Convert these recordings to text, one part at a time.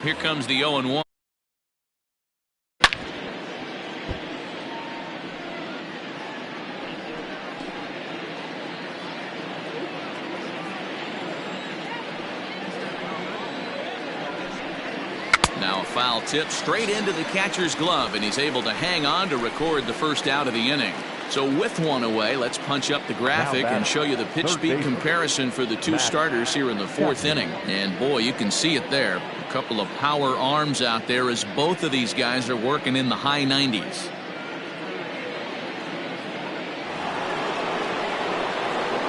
Here comes the 0-1. Now a foul tip straight into the catcher's glove, and he's able to hang on to record the first out of the inning. So with one away, let's punch up the graphic and show you the pitch speed comparison for the two starters here in the fourth inning. And boy, you can see it there. A couple of power arms out there as both of these guys are working in the high 90s.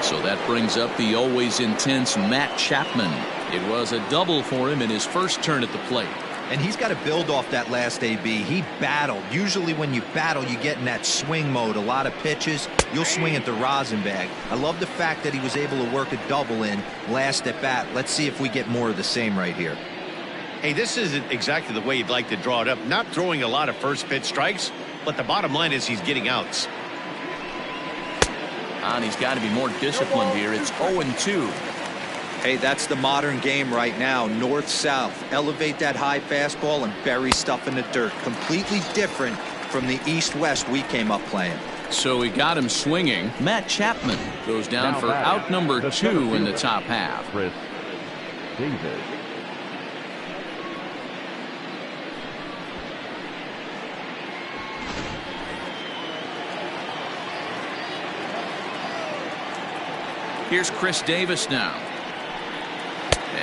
So that brings up the always intense Matt Chapman. It was a double for him in his first turn at the plate. And he's got to build off that last AB. He battled. Usually when you battle, you get in that swing mode. A lot of pitches, you'll swing at the rosin bag. I love the fact that he was able to work a double in last at bat. Let's see if we get more of the same right here. Hey, this isn't exactly the way you'd like to draw it up. Not throwing a lot of first pitch strikes, but the bottom line is he's getting outs. And he's got to be more disciplined here. It's 0-2. Hey, that's the modern game right now. North-south. Elevate that high fastball and bury stuff in the dirt. Completely different from the east-west we came up playing. So he got him swinging. Matt Chapman goes down for out number 2 in the top half. Chris Davis. Here's Chris Davis now.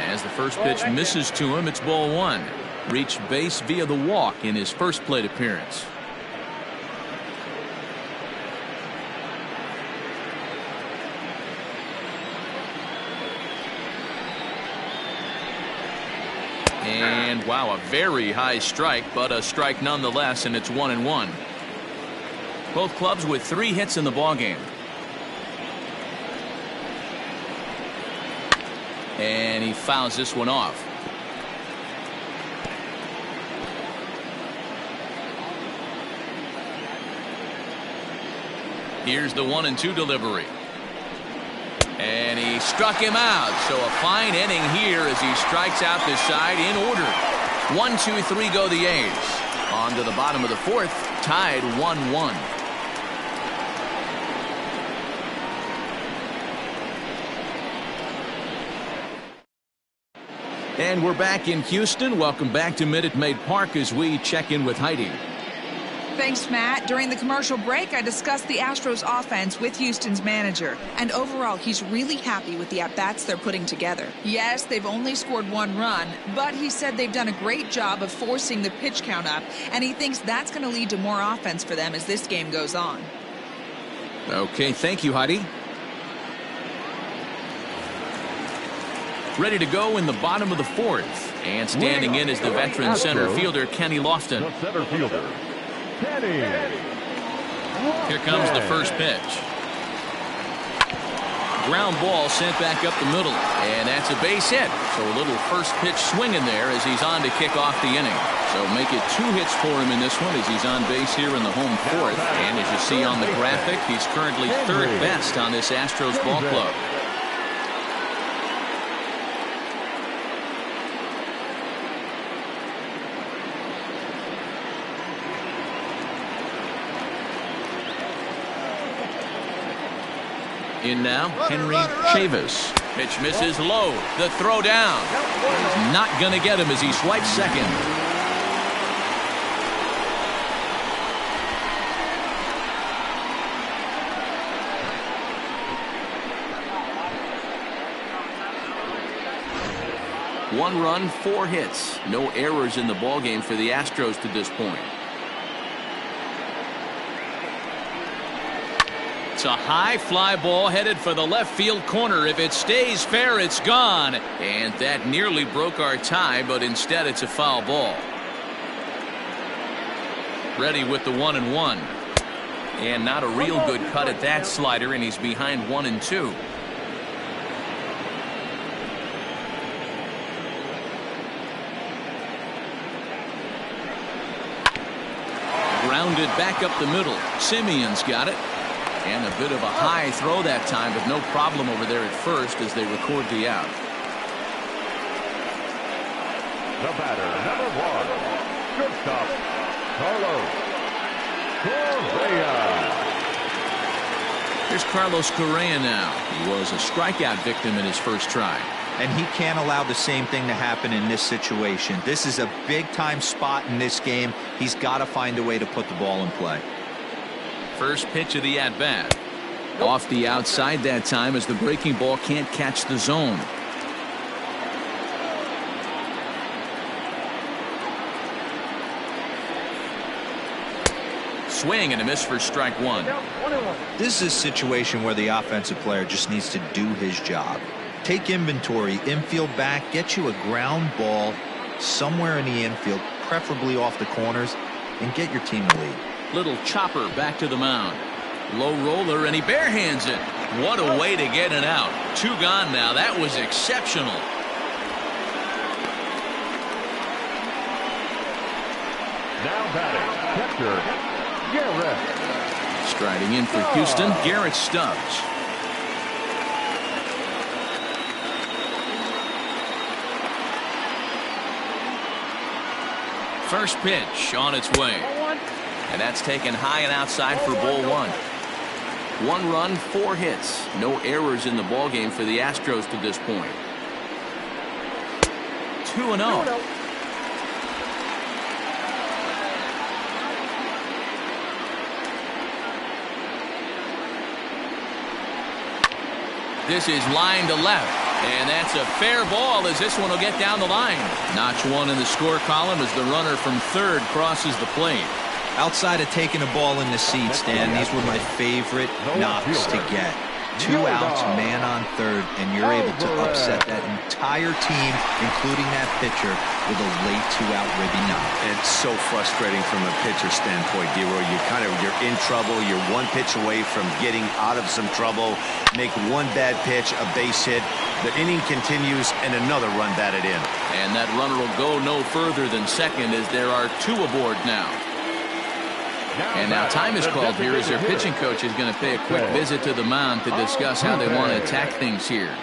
As the first pitch misses to him, it's ball 1. Reached base via the walk in his first plate appearance. And wow, a very high strike, but a strike nonetheless, and it's 1-1. Both clubs with 3 hits in the ballgame. And he fouls this one off. Here's the 1-2 delivery. And he struck him out. So a fine inning here as he strikes out the side in order. 1-2-3 go the A's. On to the bottom of the fourth, tied 1-1. And we're back in Houston. Welcome back to Minute Maid Park as we check in with Heidi. Thanks, Matt. During the commercial break, I discussed the Astros offense with Houston's manager. And overall, he's really happy with the at-bats they're putting together. Yes, they've only scored 1 run, but he said they've done a great job of forcing the pitch count up, and he thinks that's going to lead to more offense for them as this game goes on. Okay, thank you, Heidi. Ready to go in the bottom of the fourth. And standing in is the veteran center fielder, Kenny Lofton. The center fielder, Kenny. Here comes the first pitch. Ground ball sent back up the middle. And that's a base hit. So a little first pitch swinging there as he's on to kick off the inning. So make it 2 hits for him in this one as he's on base here in the home fourth. And as you see on the graphic, he's currently 3rd best on this Astros ball club. In now, Henry Chavis. Pitch misses low. The throw down. He's not going to get him as he swipes second. One run, 4 hits. No errors in the ballgame for the Astros to this point. It's a high fly ball headed for the left field corner. If it stays fair, it's gone. And that nearly broke our tie, but instead it's a foul ball. Ready with the 1-1. And not a real good cut at that slider, and he's behind 1-2. Grounded back up the middle. Simeon's got it. And a bit of a high throw that time, but no problem over there at first as they record the out. The batter, number 1, shortstop, Carlos Correa. Here's Carlos Correa now. He was a strikeout victim in his first try. And he can't allow the same thing to happen in this situation. This is a big-time spot in this game. He's got to find a way to put the ball in play. First pitch of the at-bat. Off the outside that time as the breaking ball can't catch the zone. Swing and a miss for strike 1. This is a situation where the offensive player just needs to do his job. Take inventory, infield back, get you a ground ball somewhere in the infield, preferably off the corners, and get your team a lead. Little chopper back to the mound. Low roller, and he barehands it. What a way to get it out. 2 gone now. That was exceptional. Now batting, catcher, Garrett. Striding in for Houston, Garrett Stubbs. First pitch on its way. And that's taken high and outside for ball 1. 1 run, 4 hits. No errors in the ballgame for the Astros to this point. 2-0. This is line to left. And that's a fair ball as this one will get down the line. Notch 1 in the score column as the runner from third crosses the plate. Outside of taking a ball in the seats, Dan, these were my favorite knocks to get. 2 outs, man on third, and you're able to upset that entire team, including that pitcher, with a late 2-out ribby knock. It's so frustrating from a pitcher standpoint, D-Roy. You're in trouble. You're 1 pitch away from getting out of some trouble. Make 1 bad pitch, a base hit. The inning continues, and another run batted in. And that runner will go no further than second as there are 2 aboard now. And now time is called here as their pitching coach is going to pay a quick visit to the mound to discuss how they want to attack things here.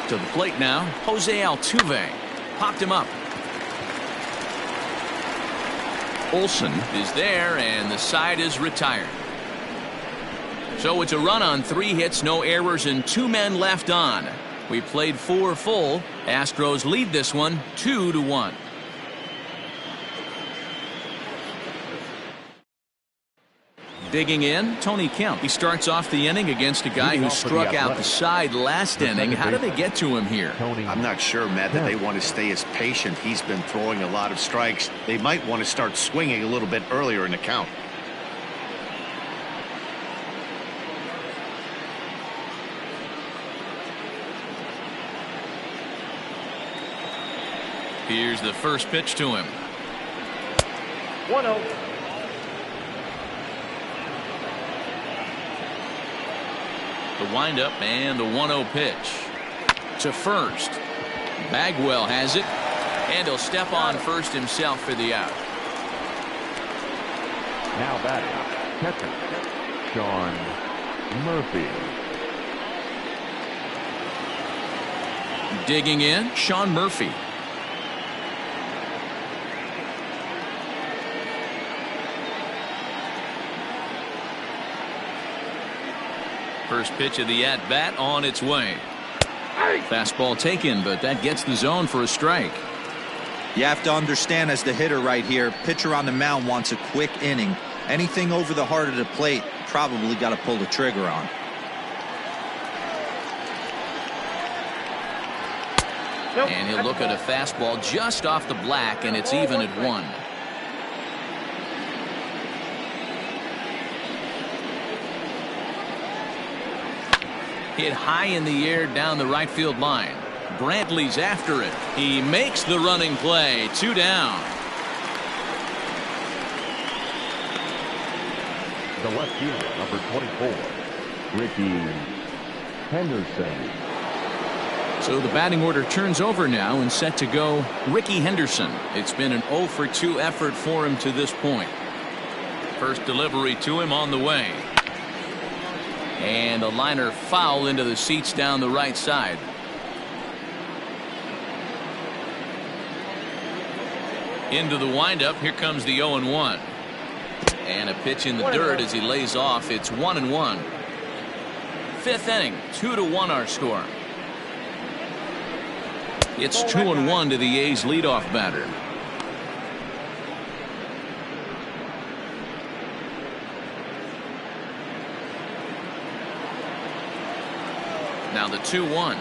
To the plate now, Jose Altuve. Popped him up. Olsen is there, and the side is retired. So it's a run on 3 hits, no errors, and 2 men left on. We played 4 full. Astros lead this one 2-1. Digging in, Tony Kemp. He starts off the inning against a guy who struck out the side last inning. How do they get to him here? I'm not sure, Matt, that they want to stay as patient. He's been throwing a lot of strikes. They might want to start swinging a little bit earlier in the count. Here's the first pitch to him. 1-0. The windup and the 1-0 pitch. To first. Bagwell has it. And he'll step on first himself for the out. Now batting, catcher, Sean Murphy. Digging in, Sean Murphy. First pitch of the at-bat on its way. Fastball taken, but that gets the zone for a strike. You have to understand, as the hitter right here, pitcher on the mound wants a quick inning. Anything over the heart of the plate, probably got to pull the trigger on. And he'll look at a fastball just off the black, and it's even at 1. Hit high in the air down the right field line. Brantley's after it. He makes the running play. 2 down. The left fielder, number 24, Ricky Henderson. So the batting order turns over now and set to go Ricky Henderson. It's been an 0 for 2 effort for him to this point. First delivery to him on the way. And a liner foul into the seats down the right side. Into the windup. Here comes the 0-1. And a pitch in the dirt as he lays off. It's 1-1. Fifth inning, 2-1 our score. It's 2-1 to the A's leadoff batter. Now the 2-1.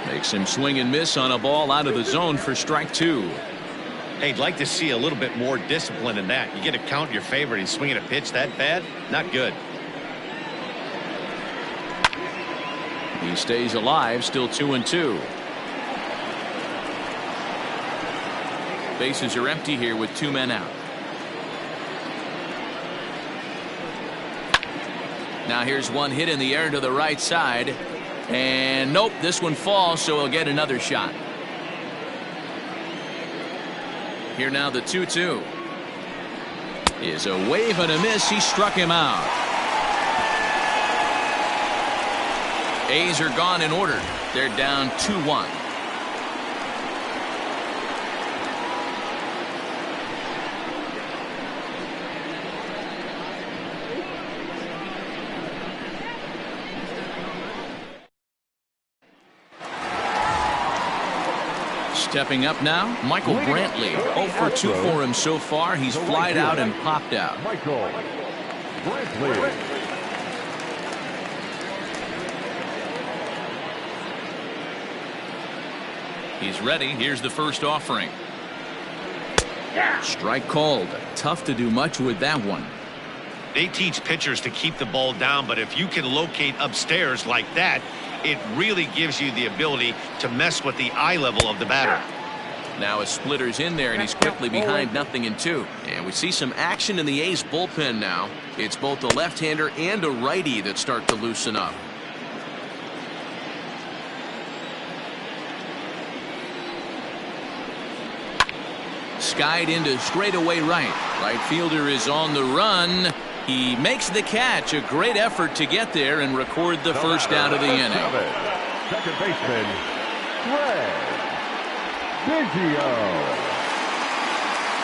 Makes him swing and miss on a ball out of the zone for strike 2. Hey, I'd like to see a little bit more discipline in that. You get a count in your favor and he's swinging a pitch that bad? Not good. He stays alive, still 2-2. Bases are empty here with 2 men out. Now here's one hit in the air to the right side. And nope, this one falls, so he'll get another shot. Here now the 2-2. Is a wave and a miss. He struck him out. A's are gone in order. They're down 2-1. Stepping up now, Michael Brantley. 0 for 2 for him so far. He's flied out and popped out. Michael Brantley. He's ready. Here's the first offering. Strike called. Tough to do much with that one. They teach pitchers to keep the ball down, but if you can locate upstairs like that, it really gives you the ability to mess with the eye level of the batter. Now a splitter's in there and he's quickly behind 0-2. And we see some action in the A's bullpen now. It's both a left-hander and a righty that start to loosen up. Skied into straightaway right. Right fielder is on the run. He makes the catch. A great effort to get there and record the first out of the inning. Second baseman, Craig Biggio.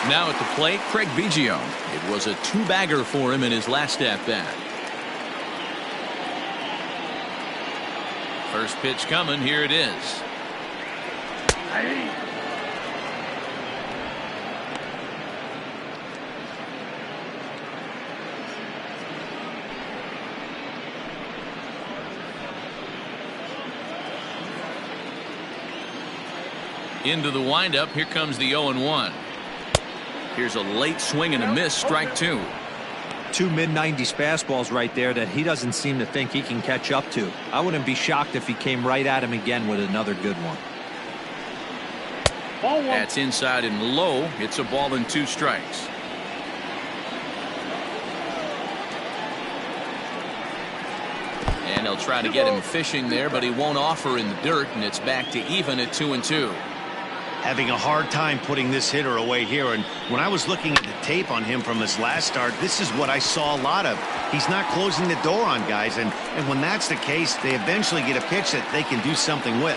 Now at the plate, Craig Biggio. It was a 2-bagger for him in his last at-bat. First pitch coming. Here it is. Into the windup. Here comes the 0-1. Here's a late swing and a miss. Strike 2. 2 mid-90s fastballs right there that he doesn't seem to think he can catch up to. I wouldn't be shocked if he came right at him again with another good one. That's inside and low. It's a ball and 2 strikes. And they'll try to get him fishing there, but he won't offer in the dirt, and it's back to even at 2-2. Having a hard time putting this hitter away here, and when I was looking at the tape on him from his last start, this is what I saw a lot of. He's not closing the door on guys, and when that's the case, they eventually get a pitch that they can do something with.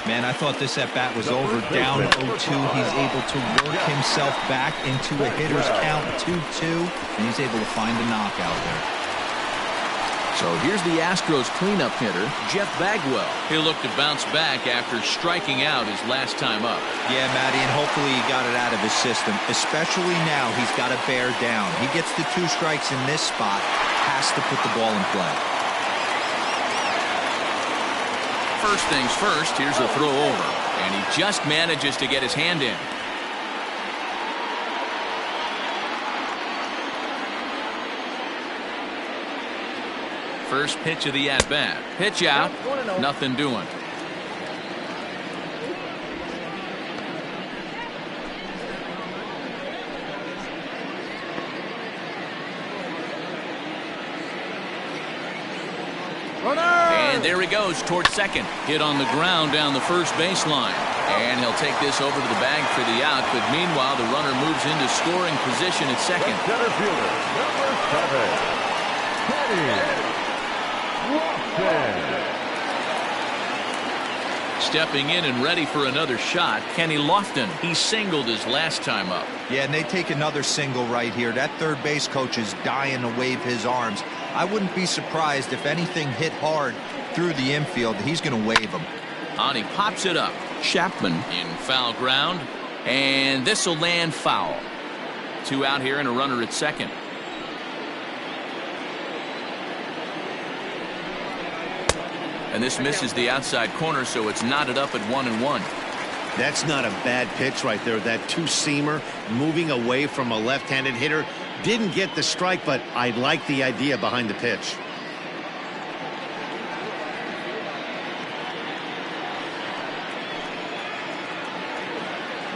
Man, I thought this at-bat was over. Down 0-2. He's able to work himself back into a hitter's count 2-2, and he's able to find a knockout there. So here's the Astros cleanup hitter, Jeff Bagwell. He'll look to bounce back after striking out his last time up. Yeah, Matty, and hopefully he got it out of his system. Especially now, he's got to bear down. He gets the 2 strikes in this spot, has to put the ball in play. First things first, here's a throw over, and he just manages to get his hand in. First pitch of the at-bat. Pitch out. Nothing doing. And there he goes towards second. Hit on the ground down the first baseline. And he'll take this over to the bag for the out. But meanwhile, the runner moves into scoring position at second. The center fielder, number 7, Kenny Lofton. Stepping in and ready for another shot, Kenny Lofton. He singled his last time up. Yeah, and they take another single right here. That third base coach is dying to wave his arms. I wouldn't be surprised if anything hit hard through the infield. He's going to wave them. On he pops it up. Chapman in foul ground. And this will land foul. 2 out here and a runner at second. And this misses the outside corner, so it's knotted up at 1-1. That's not a bad pitch right there. That two-seamer moving away from a left-handed hitter. Didn't get the strike, but I like the idea behind the pitch.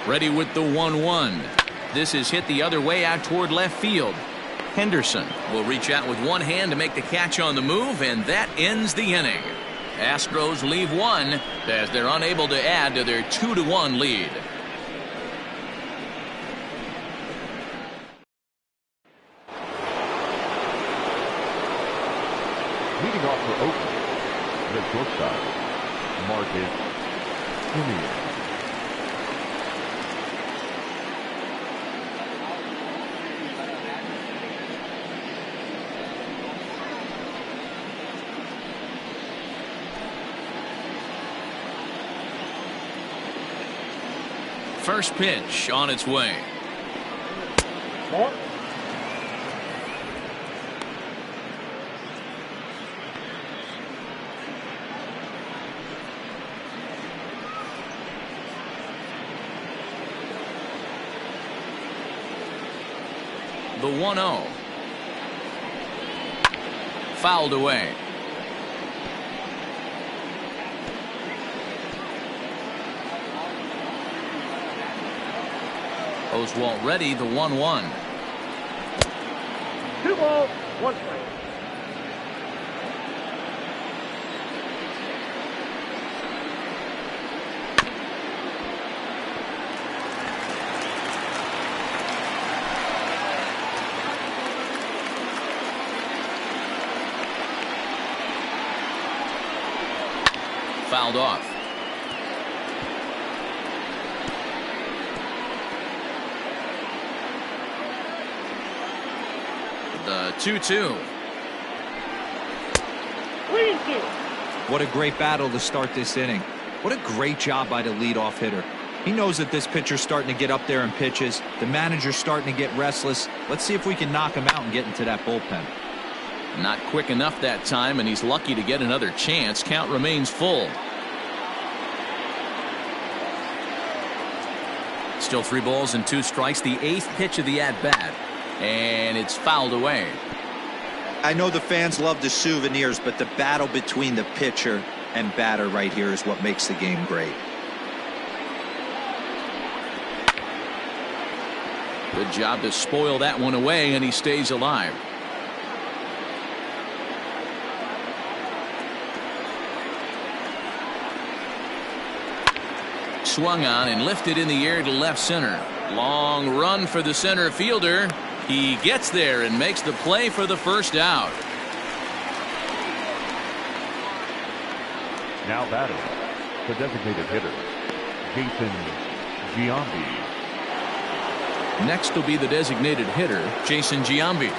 Ready with the 1-1. This is hit the other way out toward left field. Henderson will reach out with one hand to make the catch on the move, and that ends the inning. Astros leave one as they're unable to add to their 2-1 lead. Leading off for Oakland, the shortstop, Marcus Semien. First pitch on its way. The 1-0. Fouled away. Oswalt ready, the 1-1. 2 balls, 1 strike. Fouled off. The 2-2. What a great battle to start this inning. What a great job by the leadoff hitter. He knows that this pitcher's starting to get up there in pitches. The manager's starting to get restless. Let's see if we can knock him out and get into that bullpen. Not quick enough that time, and he's lucky to get another chance. Count remains full. Still 3 balls and 2 strikes. The 8th pitch of the at-bat. And it's fouled away. I know the fans love the souvenirs, but the battle between the pitcher and batter right here is what makes the game great. Good job to spoil that one away, and he stays alive. Swung on and lifted in the air to left center. Long run for the center fielder. He gets there and makes the play for the first out. Now batting, the designated hitter, Jason Giambi. Next will be the designated hitter, Jason Giambi.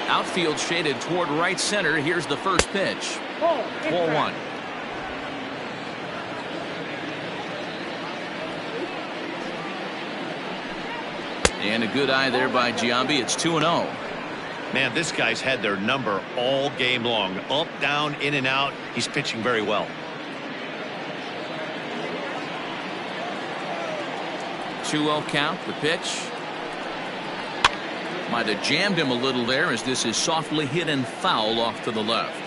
Outfield shaded toward right center. Here's the first pitch. Ball 1. And a good eye there by Giambi. It's 2-0. Man, this guy's had their number all game long. Up, down, in and out. He's pitching very well. 2-0 count. The pitch. Might have jammed him a little there as this is softly hit and foul off to the left.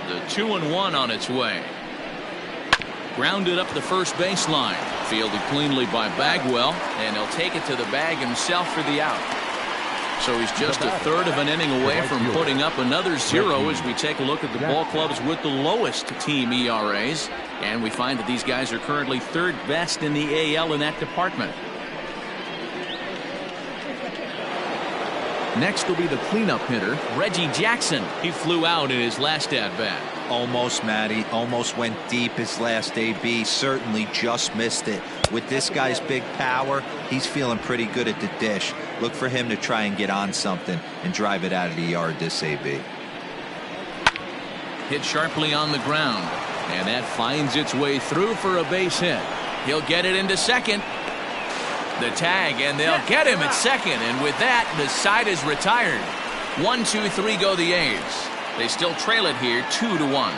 The 2-1 on its way. Grounded up the first baseline. Fielded cleanly by Bagwell, and he'll take it to the bag himself for the out. So he's just a third of an inning away from putting up another 0 as we take a look at the ball clubs with the lowest team ERAs. And we find that these guys are currently third best in the AL in that department. Next will be the cleanup hitter, Reggie Jackson. He flew out in his last at-bat. Almost, Matty. Almost went deep his last AB. Certainly just missed it. With this guy's big power, he's feeling pretty good at the dish. Look for him to try and get on something and drive it out of the yard this AB. Hit sharply on the ground, and that finds its way through for a base hit. He'll get it into second. The tag, and they'll get him at second, and with that, the side is retired. 1, 2, 3 go the A's. They still trail it here 2-1.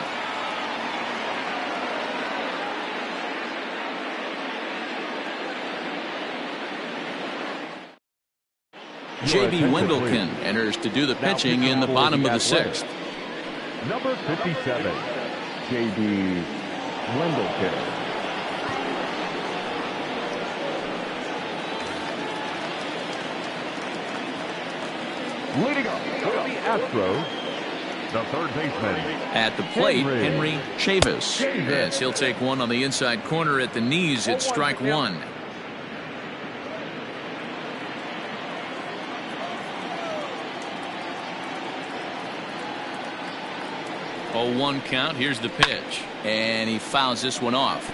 J.B. Wendelken enters to do the pitching in the bottom of the 6th. Number 57, J.B. Wendelken. Leading up for the Astros, the third baseman. At the plate, Henry Chavis. Yes, he'll take one on the inside corner at the knees. It's strike 1. Oh, 1 count. Here's the pitch, and he fouls this one off.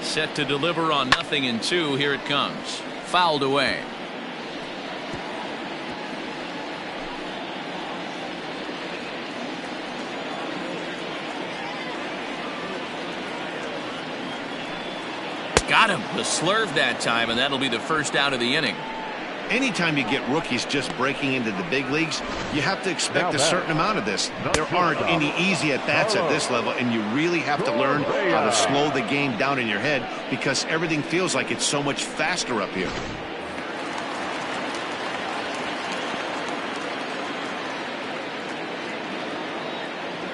Set to deliver on 0-2. Here it comes. Fouled away. Got him. The slurve that time, and that'll be the first out of the inning. Anytime you get rookies just breaking into the big leagues, you have to expect a certain amount of this. There aren't any easy at-bats at this level, and you really have to learn how to slow the game down in your head because everything feels like it's so much faster up here.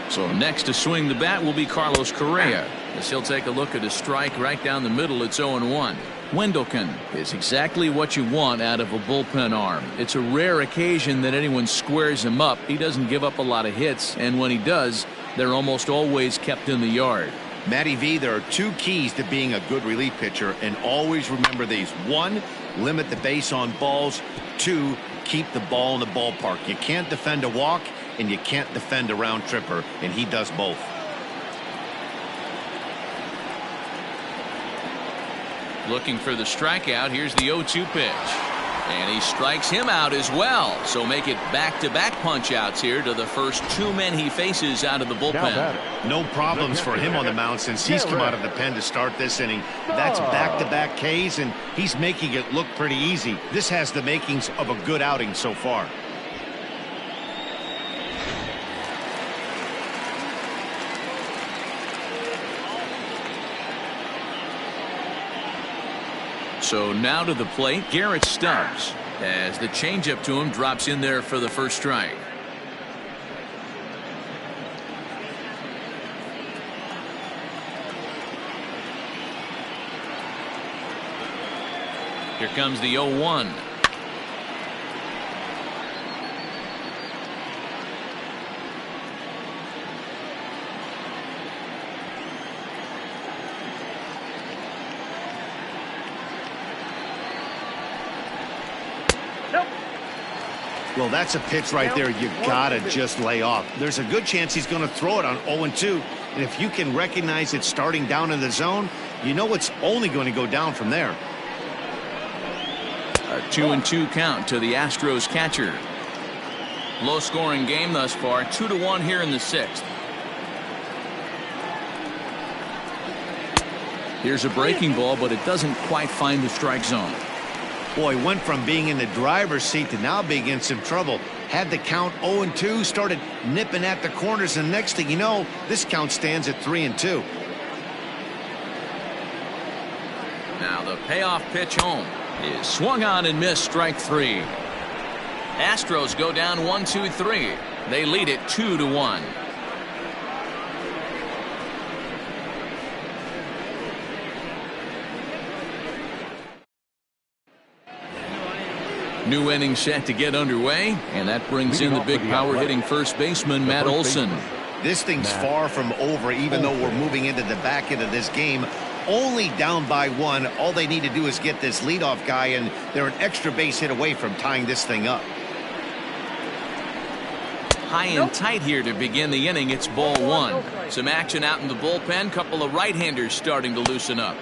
So next to swing the bat will be Carlos Correa, as he'll take a look at a strike right down the middle. It's 0-1. Wendelken is exactly what you want out of a bullpen arm. It's a rare occasion that anyone squares him up. He doesn't give up a lot of hits, and when he does, they're almost always kept in the yard. Matty V, there are 2 keys to being a good relief pitcher, and always remember these. 1, limit the base on balls. 2, keep the ball in the ballpark. You can't defend a walk, and you can't defend a round tripper, and he does both. Looking for the strikeout. Here's the 0-2 pitch, and he strikes him out as well. So make it back-to-back punch-outs here to the first 2 men he faces out of the bullpen. No problems for him on the mound since he's come out of the pen to start this inning. That's back-to-back Ks, and he's making it look pretty easy. This has the makings of a good outing so far. So now to the plate, Garrett Stubbs, as the changeup to him drops in there for the first strike. Here comes the 0-1. Well, that's a pitch right there you gotta just lay off. There's a good chance he's going to throw it on 0-2, and if you can recognize it starting down in the zone, you know it's only going to go down from there. A 2-2 count to the Astros catcher. Low scoring game thus far, 2-1 here in the 6th. Here's a breaking ball, but it doesn't quite find the strike zone. Boy, went from being in the driver's seat to now being in some trouble. Had the count 0-2, started nipping at the corners, and next thing you know, this count stands at 3-2. Now the payoff pitch home is swung on and missed, strike 3. Astros go down 1-2-3. They lead it 2-1. New inning set to get underway, and that brings in the big power hitting first baseman Matt Olson. This thing's far from over, even though we're moving into the back end of this game. Only down by 1. All they need to do is get this leadoff guy, and they're an extra base hit away from tying this thing up. High and tight here to begin the inning. It's ball 1. Some action out in the bullpen. Couple of right-handers starting to loosen up.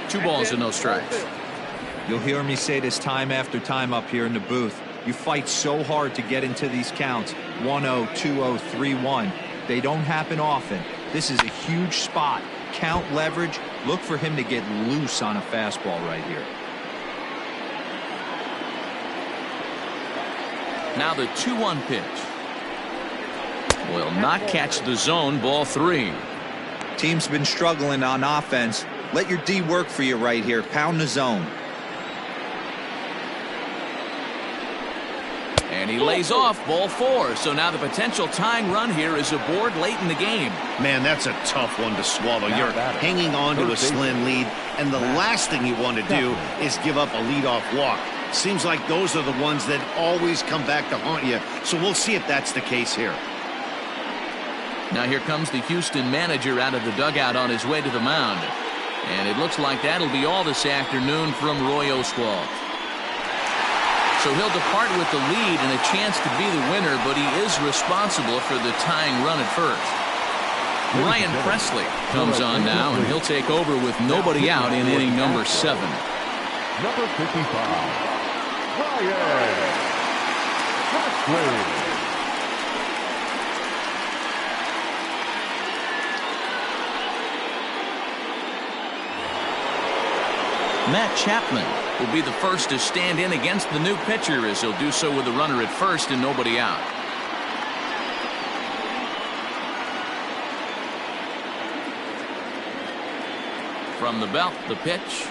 Two balls and no strikes. You'll hear me say this time after time up here in the booth. You fight so hard to get into these counts. 1-0, 2-0, 3-1. They don't happen often. This is a huge spot. Count leverage. Look for him to get loose on a fastball right here. Now the 2-1 pitch. Will not catch the zone. Ball 3. Team's been struggling on offense. Let your D work for you right here. Pound the zone. And he lays off. Ball 4. So now the potential tying run here is aboard late in the game. Man, that's a tough one to swallow. You're hanging on to a slim lead, and the last thing you want to do is give up a leadoff walk. Seems like those are the ones that always come back to haunt you. So we'll see if that's the case here. Now here comes the Houston manager out of the dugout on his way to the mound. And it looks like that'll be all this afternoon from Roy Oswalt. So he'll depart with the lead and a chance to be the winner, but he is responsible for the tying run at first. Ryan Presley comes on now, and he'll take over with nobody out in inning number 7. Number 55, Ryan Presley. Matt Chapman will be the first to stand in against the new pitcher, as he'll do so with a runner at first and nobody out. From the belt, the pitch.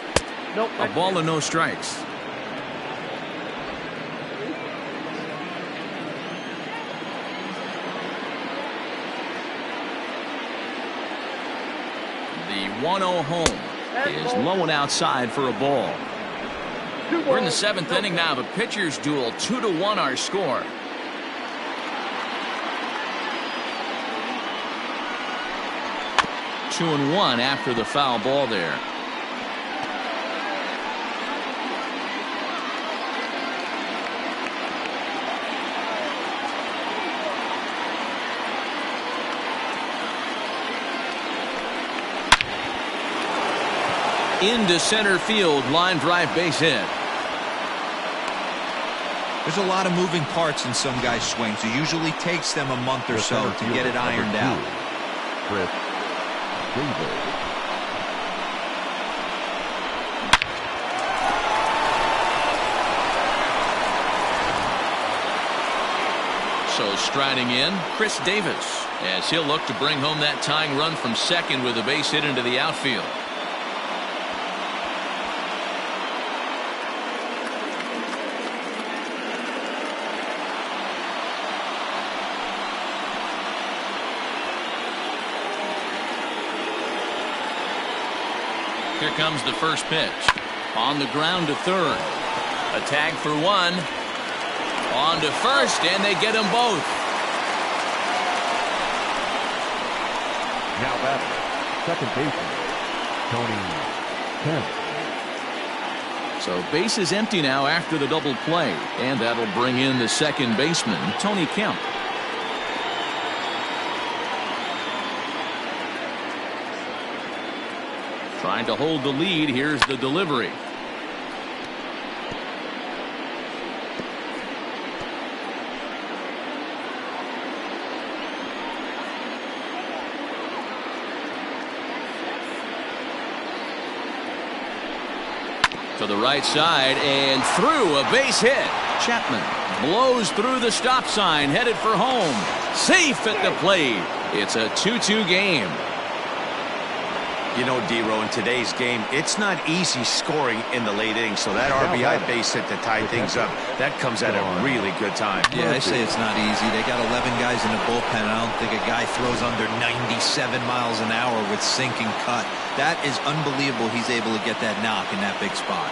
A ball and no strikes. The 1-0 home is low and outside for a ball. We're in the 7th inning now. The pitchers duel. 2-1 our score. Two and one after the foul ball there. Into center field, line drive, base hit. There's a lot of moving parts in some guys' swings. It usually takes them a month or so to get it ironed out. So striding in, Chris Davis, as he'll look to bring home that tying run from second with a base hit into the outfield. Here comes the first pitch. On the ground to third. A tag for one. On to first, and they get them both. Now batter, second baseman, Tony Kemp. So base is empty now after the double play, and that'll bring in the second baseman, Tony Kemp. Trying to hold the lead. Here's the delivery. To the right side and through, a base hit. Chapman blows through the stop sign, headed for home. Safe at the plate. It's a 2-2 game. You know, D-Row, in today's game, it's not easy scoring in the late innings, so that RBI base hit to tie things up, that comes at a really good time. Yeah, I say it's not easy. They got 11 guys in the bullpen. I don't think a guy throws under 97 miles an hour with sink and cut. That is unbelievable. He's able to get that knock in that big spot.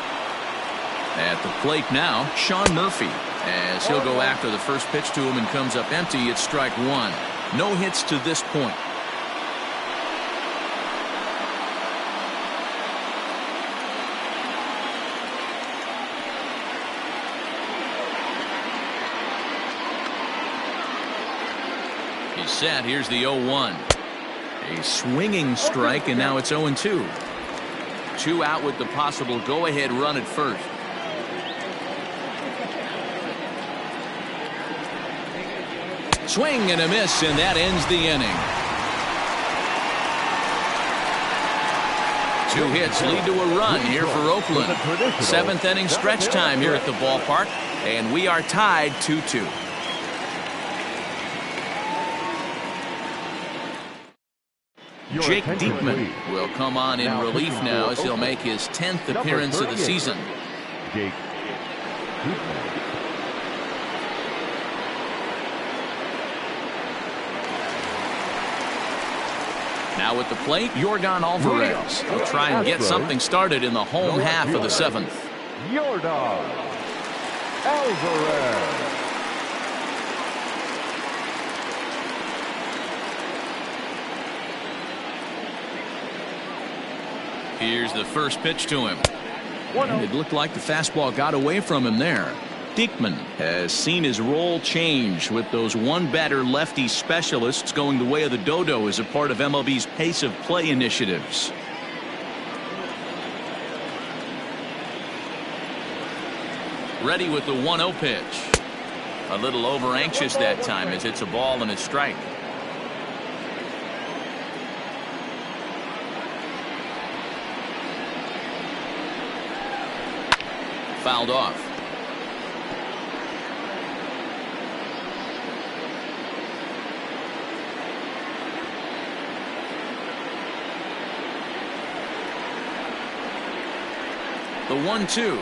At the plate now, Sean Murphy, as he'll go after the first pitch to him and comes up empty. It's strike one. No hits to this point. He's set. Here's the 0-1. A swinging strike, and now it's 0-2. 2 out with the possible go-ahead run at first. Swing and a miss, and that ends the inning. 2 hits lead to a run here for Oakland. 7th inning stretch time here at the ballpark, and we are tied 2-2. Jake Diekman will come on in relief now as he'll make his 10th appearance of the season. Jake Diekman. Now at the plate, Yordan Alvarez. He'll try and get something started in the home half of the 7th. Yordan Alvarez. Here's the first pitch to him. And it looked like the fastball got away from him there. Diekman has seen his role change with those one-batter lefty specialists going the way of the dodo as a part of MLB's pace of play initiatives. Ready with the 1-0 pitch. A little over anxious that time as it's a ball and a strike. Fouled off. The 1-2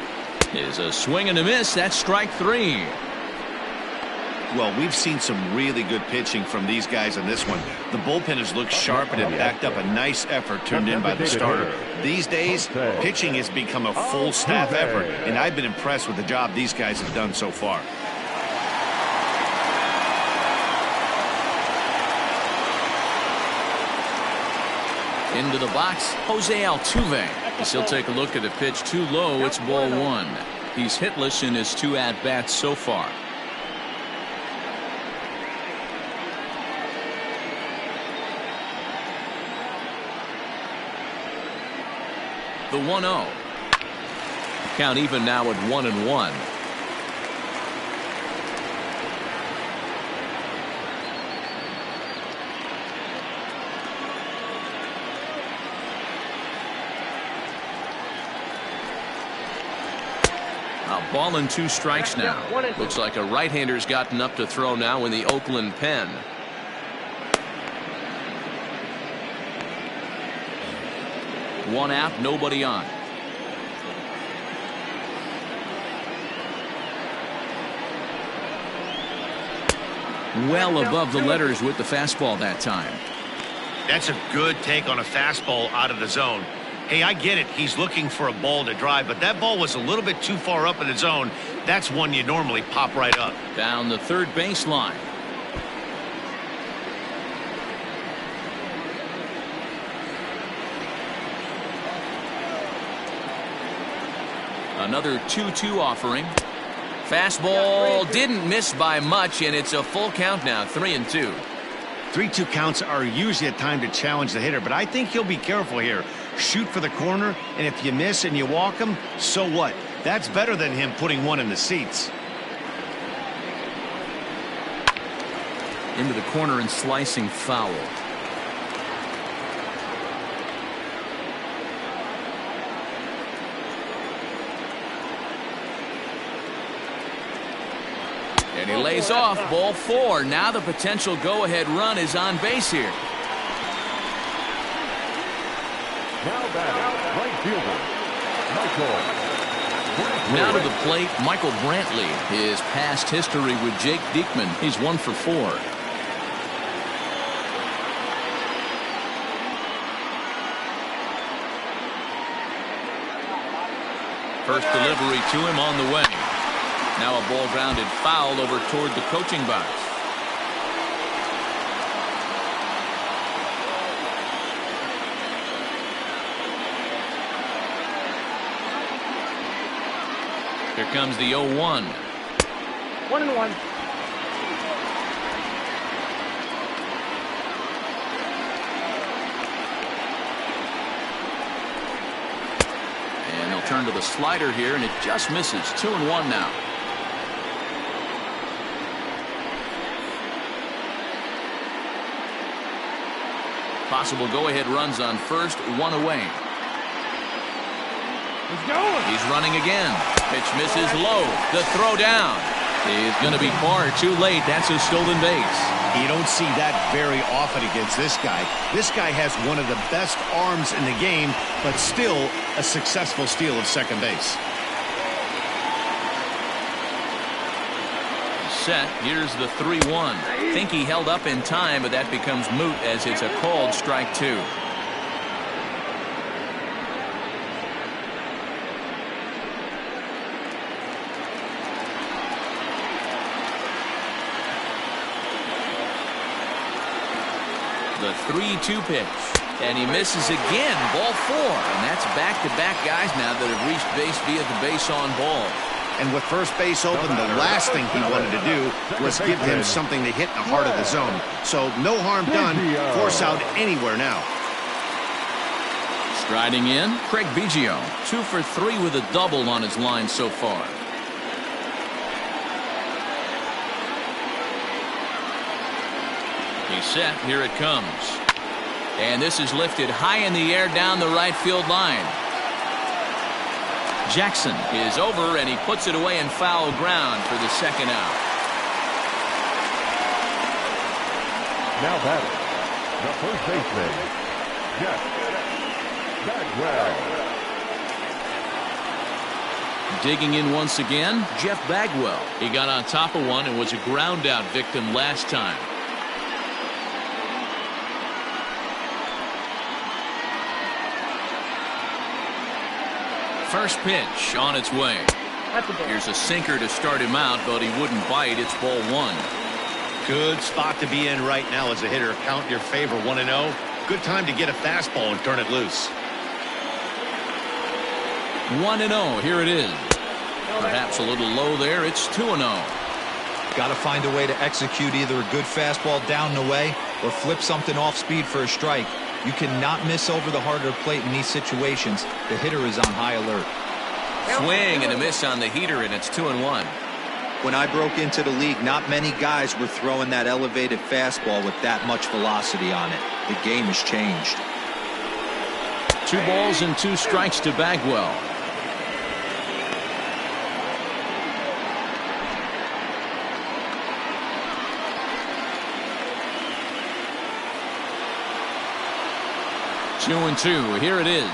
is a swing and a miss. That's strike 3. Well, we've seen some really good pitching from these guys in this one. The bullpen has looked sharp and it backed up a nice effort turned in by the starter. These days, pitching has become a full staff effort, and I've been impressed with the job these guys have done so far. Into the box, Jose Altuve. As he'll take a look at a pitch too low. It's ball 1. He's hitless in his 2 at-bats so far. The 1-0. Count even now at 1-1. A ball and 2 strikes now. Looks like a right-hander's gotten up to throw now in the Oakland pen. One out, nobody on. Well above the letters with the fastball that time. That's a good take on a fastball out of the zone. Hey, I get it. He's looking for a ball to drive, but that ball was a little bit too far up in the zone. That's one you normally pop right up. Down the third baseline. Another 2-2 offering. Fastball didn't miss by much, and it's a full count now, 3-2. 3-2 counts are usually a time to challenge the hitter, but I think he'll be careful here. Shoot for the corner, and if you miss and you walk him, so what? That's better than him putting one in the seats. Into the corner and slicing foul. And he lays off ball 4. Now the potential go-ahead run is on base here. Now batting, right fielder, Michael. Now to the plate, Michael Brantley. His past history with Jake Diekman. He's 1 for 4. First delivery to him on the way. Now a ball grounded foul over toward the coaching box. Here comes the 0-1. 1-1. And he'll turn to the slider here, and it just misses. 2-1 now. Possible go-ahead runs on first, 1 away. He's going. He's running again. Pitch misses low. The throw down is going to be far too late. That's a stolen base. You don't see that very often against this guy. This guy has one of the best arms in the game, but still a successful steal of second base. Set. Here's the 3-1. Think he held up in time, but that becomes moot as it's a called strike 2. The 3-2 pitch, and he misses again. Ball 4, and that's back-to-back guys now that have reached base via the base on ball. And with first base open, the last thing he wanted to do was give him something to hit in the heart of the zone. So no harm done. Force out anywhere now. Striding in, Craig Biggio, 2 for 3 with a double on his line so far. He's set. Here it comes. And this is lifted high in the air down the right field line. Jackson is over, and he puts it away in foul ground for the second out. Now batting, the first baseman, Jeff Bagwell. Digging in once again, Jeff Bagwell. He got on top of one and was a ground out victim last time. First pitch on its way. Here's a sinker to start him out, but he wouldn't bite. It's ball 1. Good spot to be in right now as a hitter. Count in your favor, 1-0. Good time to get a fastball and turn it loose. 1-0. Here it is. Perhaps a little low there. It's 2-0. Got to find a way to execute either a good fastball down and away or flip something off speed for a strike. You cannot miss over the heart of the plate in these situations. The hitter is on high alert. Swing and a miss on the heater, and it's 2-1. When I broke into the league, not many guys were throwing that elevated fastball with that much velocity on it. The game has changed. 2 balls and 2 strikes to Bagwell. Two and 2. Here it is.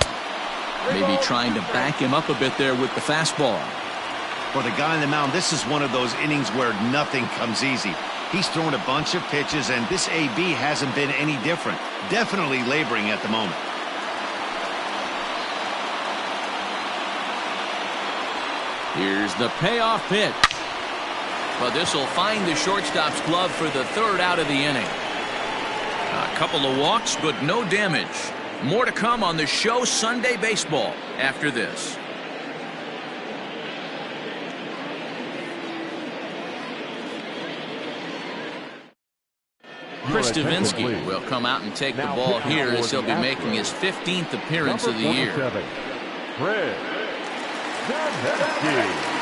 Maybe trying to back him up a bit there with the fastball. For the guy on the mound, this is one of those innings where nothing comes easy. He's thrown a bunch of pitches, and this AB hasn't been any different. Definitely laboring at the moment. Here's the payoff pitch. But this will find the shortstop's glove for the 3rd out of the inning. A couple of walks, but no damage. More to come on the show Sunday Baseball after this. Chris Davinsky will come out and take the ball here as he'll be making his 15th appearance of the year. Chris Davinsky.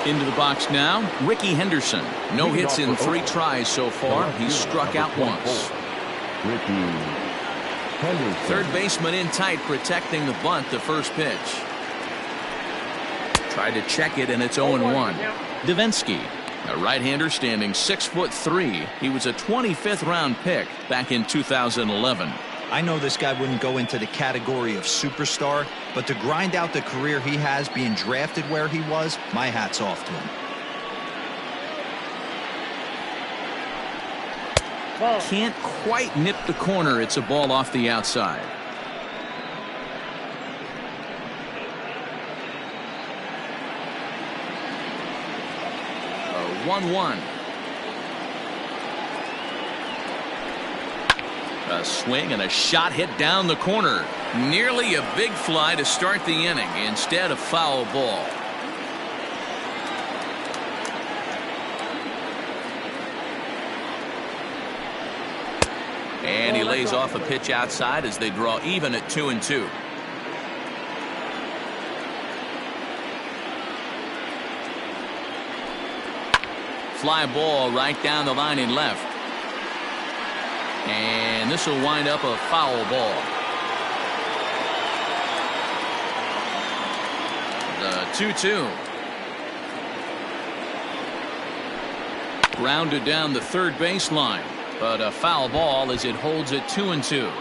Into the box now, Ricky Henderson. No hits in 3 tries so far. He's struck out once. Ricky Henderson. Third baseman in tight, protecting the bunt, the first pitch. Tried to check it, and it's 0-1. Davinsky, a right-hander standing 6'3". He was a 25th round pick back in 2011. I know this guy wouldn't go into the category of superstar, but to grind out the career he has being drafted where he was, my hat's off to him. Can't quite nip the corner. It's a ball off the outside. 1-1. A swing and a shot hit down the corner. Nearly a big fly to start the inning. Instead, a foul ball. And he lays off a pitch outside as they draw even at 2-2. Fly ball right down the line in left. And this will wind up a foul ball. The 2-2. Grounded down the third baseline, but a foul ball as it holds it 2-2.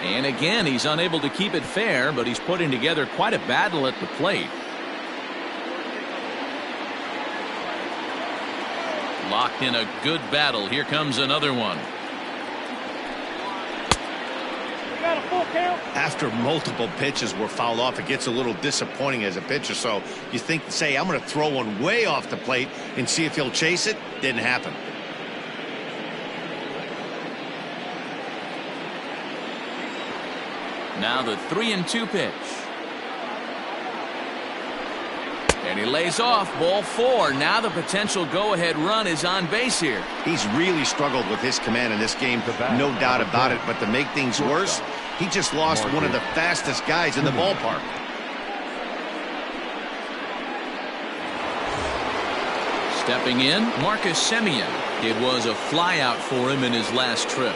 And again, he's unable to keep it fair, but he's putting together quite a battle at the plate. Locked in a good battle. Here comes another one. After multiple pitches were fouled off, it gets a little disappointing as a pitcher. So you think, say, I'm going to throw one way off the plate and see if he'll chase it. Didn't happen. Now the 3-2 pitch. And he lays off. Ball 4. Now the potential go-ahead run is on base here. He's really struggled with his command in this game, no doubt about it. But to make things worse, he just lost one of the fastest guys in the ballpark. Stepping in, Marcus Semien. It was a flyout for him in his last trip.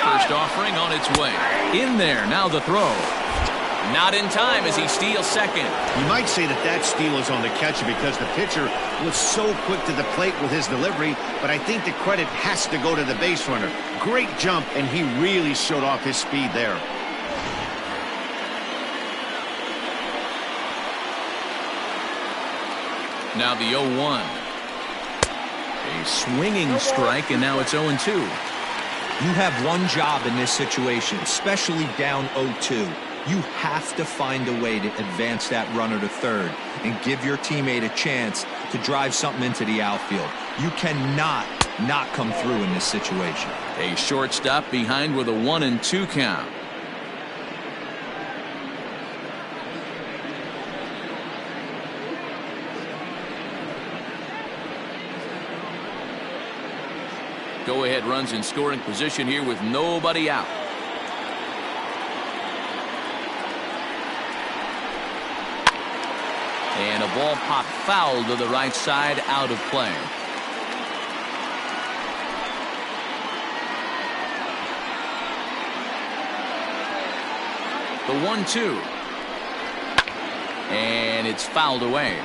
First offering on its way. In there, now the throw. Not in time as he steals second. You might say that that steal is on the catcher because the pitcher was so quick to the plate with his delivery, but I think the credit has to go to the base runner. Great jump, and he really showed off his speed there. Now the 0-1. A swinging strike, and now it's 0-2. You have one job in this situation, especially down 0-2. You have to find a way to advance that runner to third and give your teammate a chance to drive something into the outfield. You cannot not come through in this situation. A shortstop behind with a 1-2 count. Go-ahead runs in scoring position here with nobody out. And a ball popped foul to the right side, out of play. The 1-2. And it's fouled away.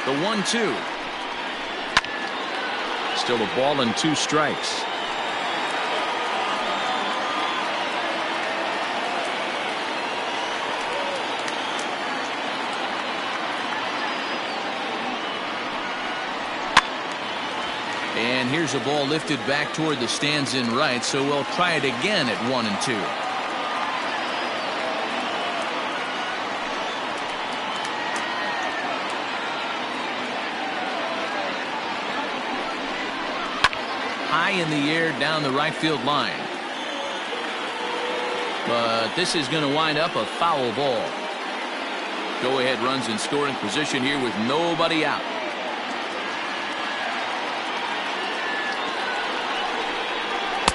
The 1-2. Still a ball and 2 strikes. And here's a ball lifted back toward the stands in right, so we'll try it again at 1-2. High in the air down the right field line. But this is going to wind up a foul ball. Go-ahead runs in scoring position here with nobody out.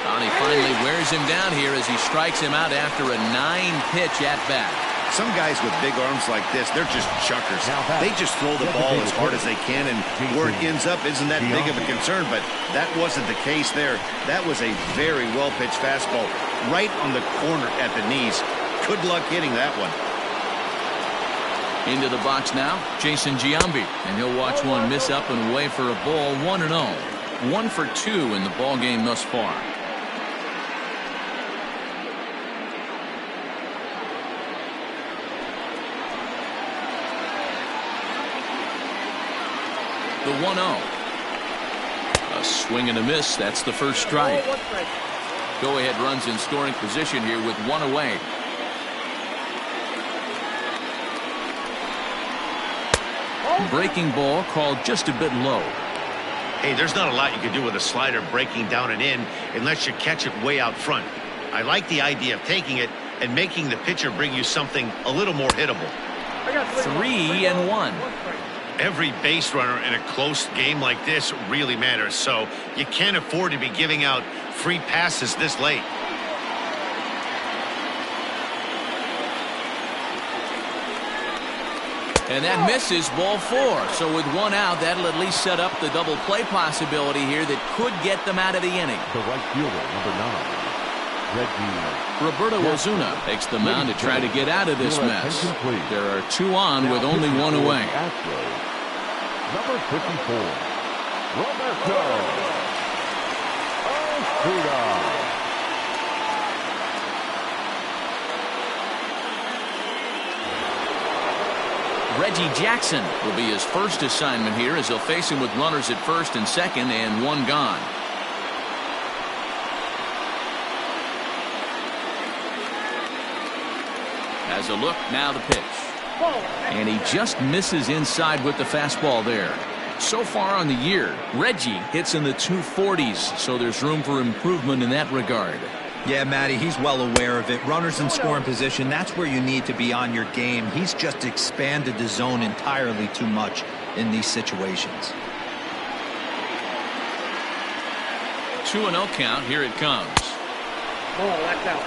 And he finally wears him down here as he strikes him out after a 9-pitch at-bat. Some guys with big arms like this, they're just chuckers. They just throw the ball as hard as they can, and where it ends up isn't that big of a concern, but that wasn't the case there. That was a very well-pitched fastball right on the corner at the knees. Good luck hitting that one. Into the box now, Jason Giambi, and he'll watch one miss up and away for a ball. 1-0. 1 for 2 in the ball game thus far. The 1-0. A swing and a miss. That's the first strike. Go-ahead runs in scoring position here with 1 away. Breaking ball called just a bit low. Hey, there's not a lot you can do with a slider breaking down and in unless you catch it way out front. I like the idea of taking it and making the pitcher bring you something a little more hittable. 3-1. Every base runner in a close game like this really matters, so you can't afford to be giving out free passes this late. And that misses, ball 4. So with 1 out, that'll at least set up the double play possibility here that could get them out of the inning. The right fielder, number 9, Reggie. Roberto Ozuna takes the mound to try to get out of this mess. There are 2 on with only 1 away. Astros, number 54, Roberto Ozuna. Reggie Jackson will be his first assignment here as he'll face him with runners at first and second and 1 gone. Has a look, now the pitch. And he just misses inside with the fastball there. So far on the year, Reggie hits in the 240s, so there's room for improvement in that regard. Yeah, Matty, he's well aware of it. Runners in scoring position, that's where you need to be on your game. He's just expanded the zone entirely too much in these situations. 2-0 count. Here it comes. That's out.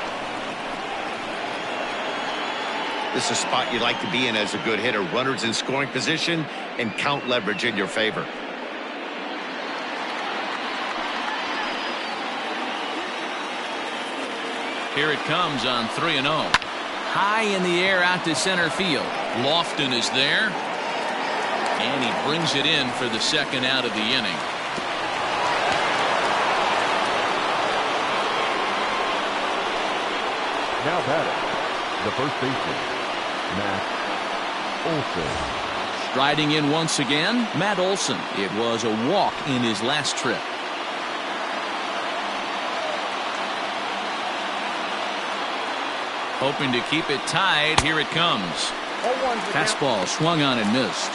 This is a spot you like to be in as a good hitter. Runners in scoring position and count leverage in your favor. Here it comes on 3-0. High in the air out to center field. Lofton is there. And he brings it in for the second out of the inning. Now batting, the first baseman, Matt Olson. Striding in once again, Matt Olson. It was a walk in his last trip. Hoping to keep it tied. Here it comes. Fastball swung on and missed.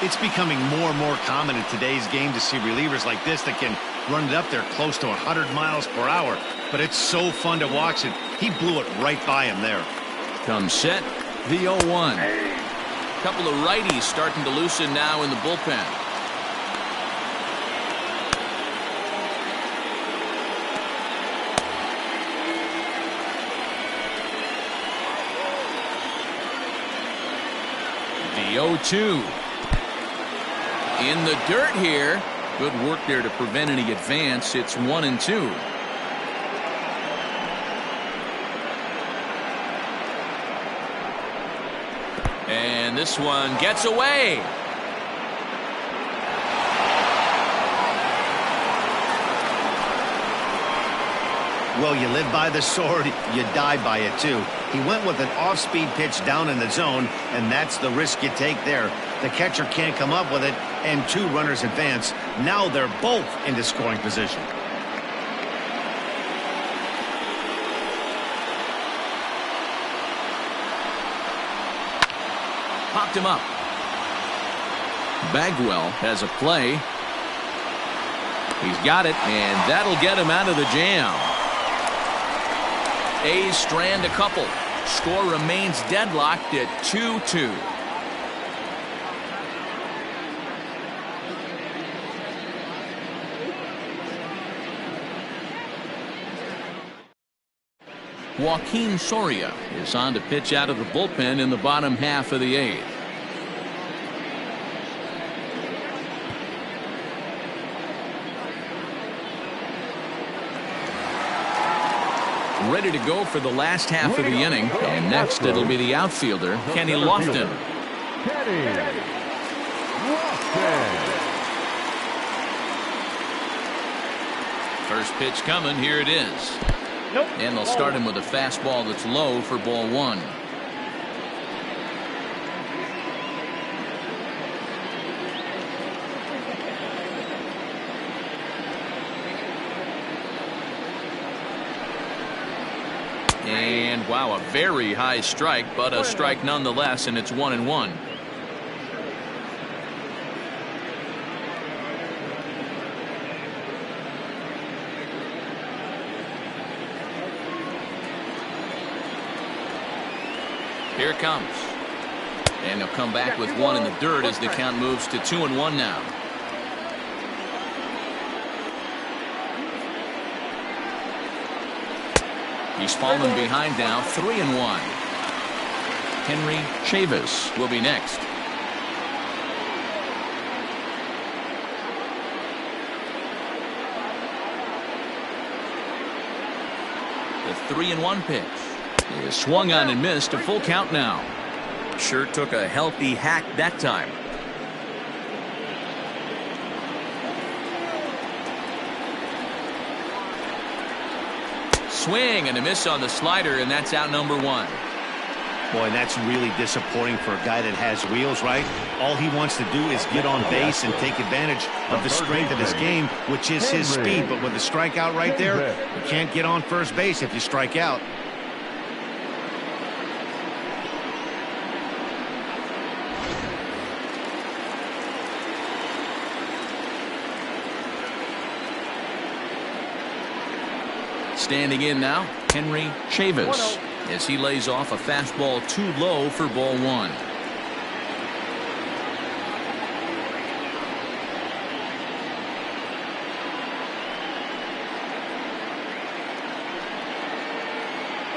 It's becoming more and more common in today's game to see relievers like this that can run it up there close to 100 miles per hour. But it's so fun to watch it. He blew it right by him there. Comes set. The 0-1. Couple of righties starting to loosen now in the bullpen. The 0-2. In the dirt here. Good work there to prevent any advance. It's 1-2. And this one gets away. Well, you live by the sword, you die by it too. He went with an off-speed pitch down in the zone, and that's the risk you take there. The catcher can't come up with it, and 2 runners advance. Now they're both into scoring position. Popped him up. Bagwell has a play. He's got it, and that'll get him out of the jam. A's strand a couple. Score remains deadlocked at 2-2. Joaquin Soria is on to pitch out of the bullpen in the bottom half of the 8th. Ready to go for the last half of the inning, and next it'll be the outfielder Kenny Lofton. First pitch coming, here it is. And they'll start him with a fastball that's low for ball 1. And wow, a very high strike, but a strike nonetheless, and it's 1-1. Here it comes. And they'll come back with one in the dirt as the count moves to 2-1 now. He's fallen behind now, 3-1. Henry Chavis will be next. The 3-1 pitch is swung on and missed. A full count now. Sure took a healthy hack that time. Swing and a miss on the slider, and that's out number 1. Boy, that's really disappointing for a guy that has wheels, right? All he wants to do is get on base and take advantage of the strength of his game, which is his speed. But with the strikeout right there, you can't get on first base if you strike out. Standing in now, Henry Chavis, as he lays off a fastball too low for ball 1.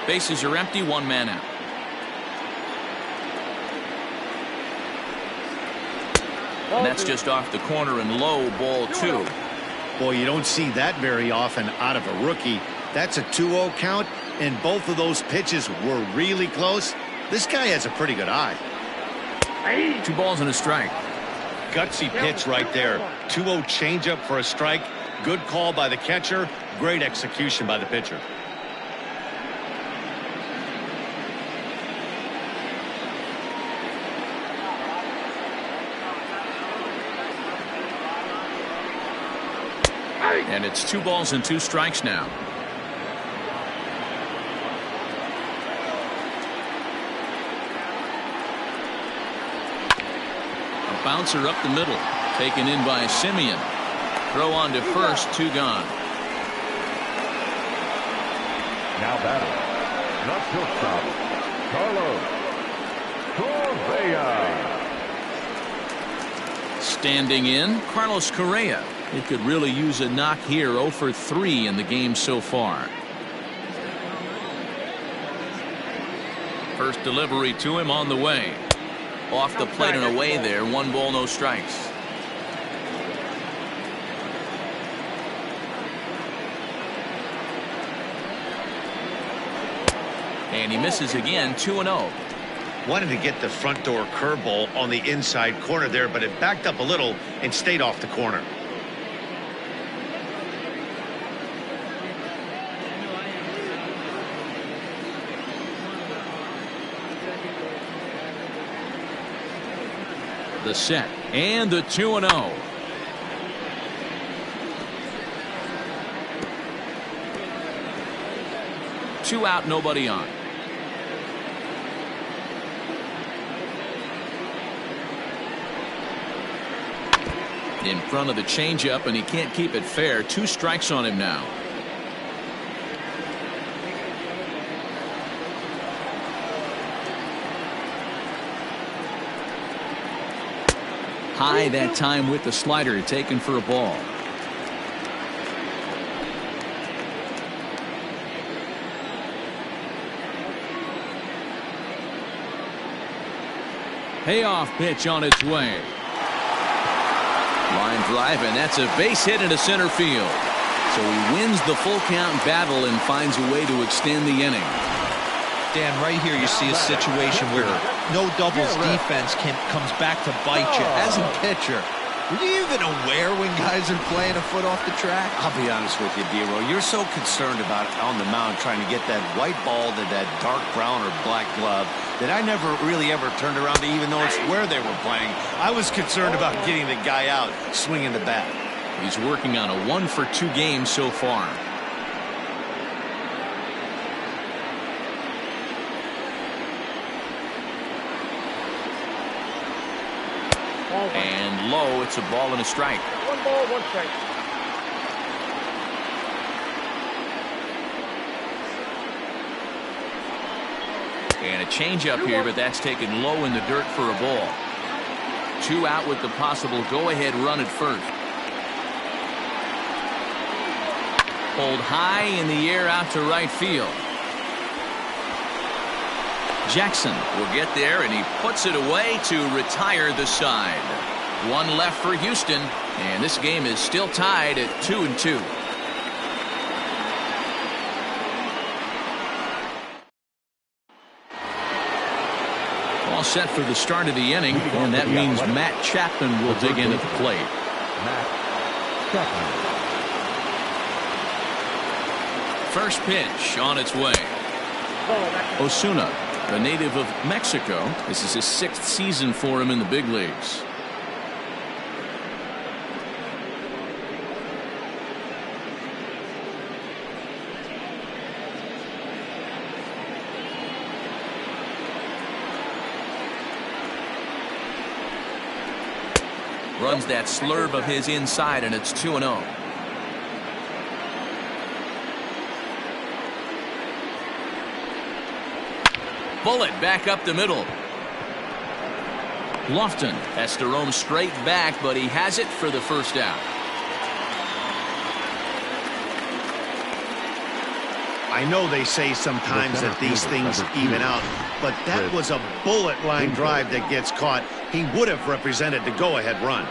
Bases are empty, 1 man out. And that's just off the corner and low, ball 2. Boy, you don't see that very often out of a rookie. That's a 2-0 count, and both of those pitches were really close. This guy has a pretty good eye. 2 balls and a strike. Gutsy pitch right there. 2-0 changeup for a strike. Good call by the catcher. Great execution by the pitcher. And it's 2 balls and 2 strikes now. A bouncer up the middle, taken in by Simeon. Throw on to first, 2 gone. Now batting, the shortstop, Carlos Correa. Standing in, Carlos Correa. It could really use a knock here. 0 for 3 in the game so far. First delivery to him on the way. Off the plate and away there. 1 ball, no strikes. And he misses again. 2-0. Wanted to get the front door curveball on the inside corner there, but it backed up a little and stayed off the corner. The set and the 2-0. Two out, nobody on. In front of the changeup, and he can't keep it fair. 2 strikes on him now. High that time with the slider, taken for a ball. Payoff pitch on its way. Line drive, and that's a base hit into center field. So he wins the full count battle and finds a way to extend the inning. Dan, right here you see a situation where no doubles defense comes back to bite you. As a pitcher, were you even aware when guys are playing a foot off the track? I'll be honest with you, D-Roy. You're so concerned about on the mound trying to get that white ball to that dark brown or black glove that I never really ever turned around to even notice where they were playing. I was concerned about getting the guy out swinging the bat. He's working on a 1-for-2 game so far. And low, it's a ball and a strike. 1 ball, 1 strike. And a changeup here, but that's taken low in the dirt for a ball. 2 out with the possible go-ahead run at first. Pulled high in the air out to right field. Jackson will get there, and he puts it away to retire the side. 1 left for Houston, and this game is still tied at 2-2. All set for the start of the inning, and that means Matt Chapman will dig in at the plate. First pitch on its way. Osuna, a native of Mexico. This is his 6th season for him in the big leagues. Runs that slurve of his inside, and it's 2-0. Bullet back up the middle. Lofton has to roam straight back, but he has it for the first out. I know they say sometimes that these things even out, but that was a bullet line drive that gets caught. He would have represented the go-ahead run.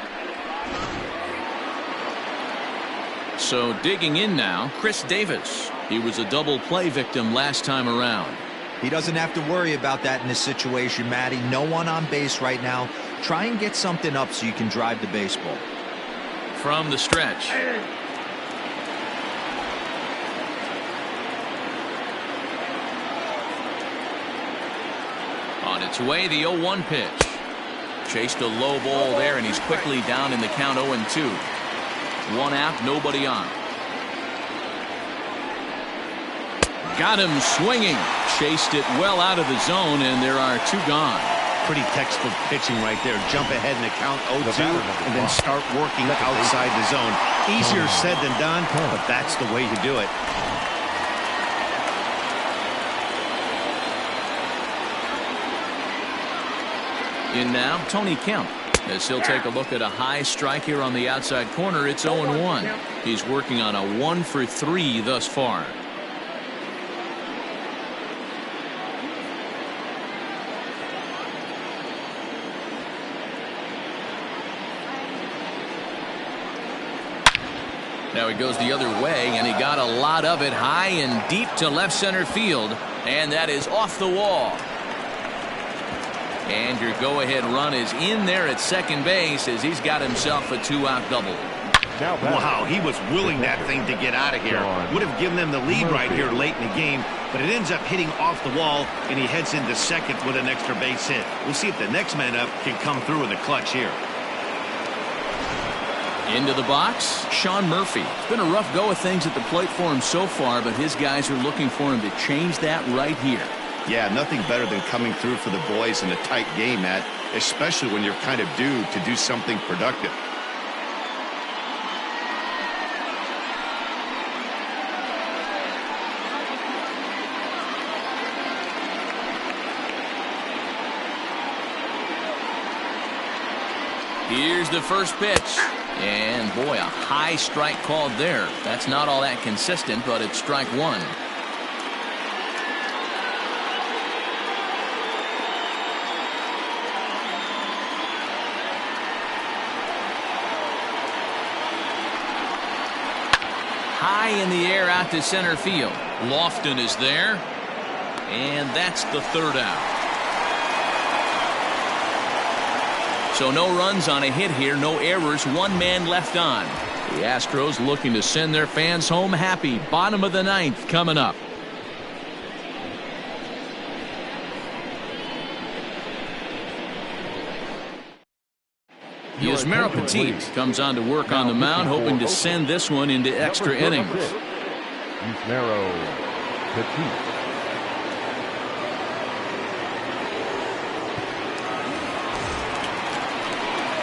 So digging in now, Chris Davis. He was a double play victim last time around. He doesn't have to worry about that in this situation, Matty. No one on base right now. Try and get something up so you can drive the baseball. From the stretch. On its way, the 0-1 pitch. Chased a low ball there, and he's quickly down in the count 0-2. 1 out, nobody on. Got him swinging. Chased it well out of the zone, and there are 2 gone. Pretty textbook pitching right there. Jump ahead in the count 0-2 and then start working outside the zone. Easier said than done, but that's the way to do it. In now, Tony Kemp, as he'll take a look at a high strike here on the outside corner. It's 0-1. He's working on a 1-for-3 thus far. Now he goes the other way, and he got a lot of it high and deep to left center field, and that is off the wall. And your go-ahead run is in there at second base as he's got himself a 2-out double. Wow, he was willing that thing to get out of here. Would have given them the lead right here late in the game, but it ends up hitting off the wall, and he heads into second with an extra base hit. We'll see if the next man up can come through with a clutch here. Into the box, Sean Murphy. It's been a rough go of things at the plate for him so far, but his guys are looking for him to change that right here. Yeah, nothing better than coming through for the boys in a tight game, Matt, especially when you're kind of due to do something productive. Here's the first pitch. And boy, a high strike called there. That's not all that consistent, but it's strike 1. high in the air out to center field. Lofton is there, and that's the third out. So no runs on a hit here, no errors, one man left on. The Astros looking to send their fans home happy. Bottom of the ninth coming up. Yusmeiro Petit comes on to work on the mound, hoping to send this one into extra innings. Yusmeiro Petit.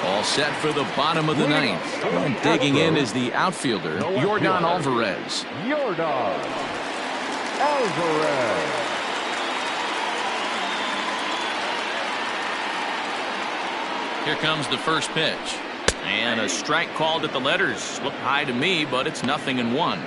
All set for the bottom of the ninth. And digging in is the outfielder, Yordan Alvarez. Yordan Alvarez. Here comes the first pitch. And a strike called at the letters. Looked high to me, but it's 0-1.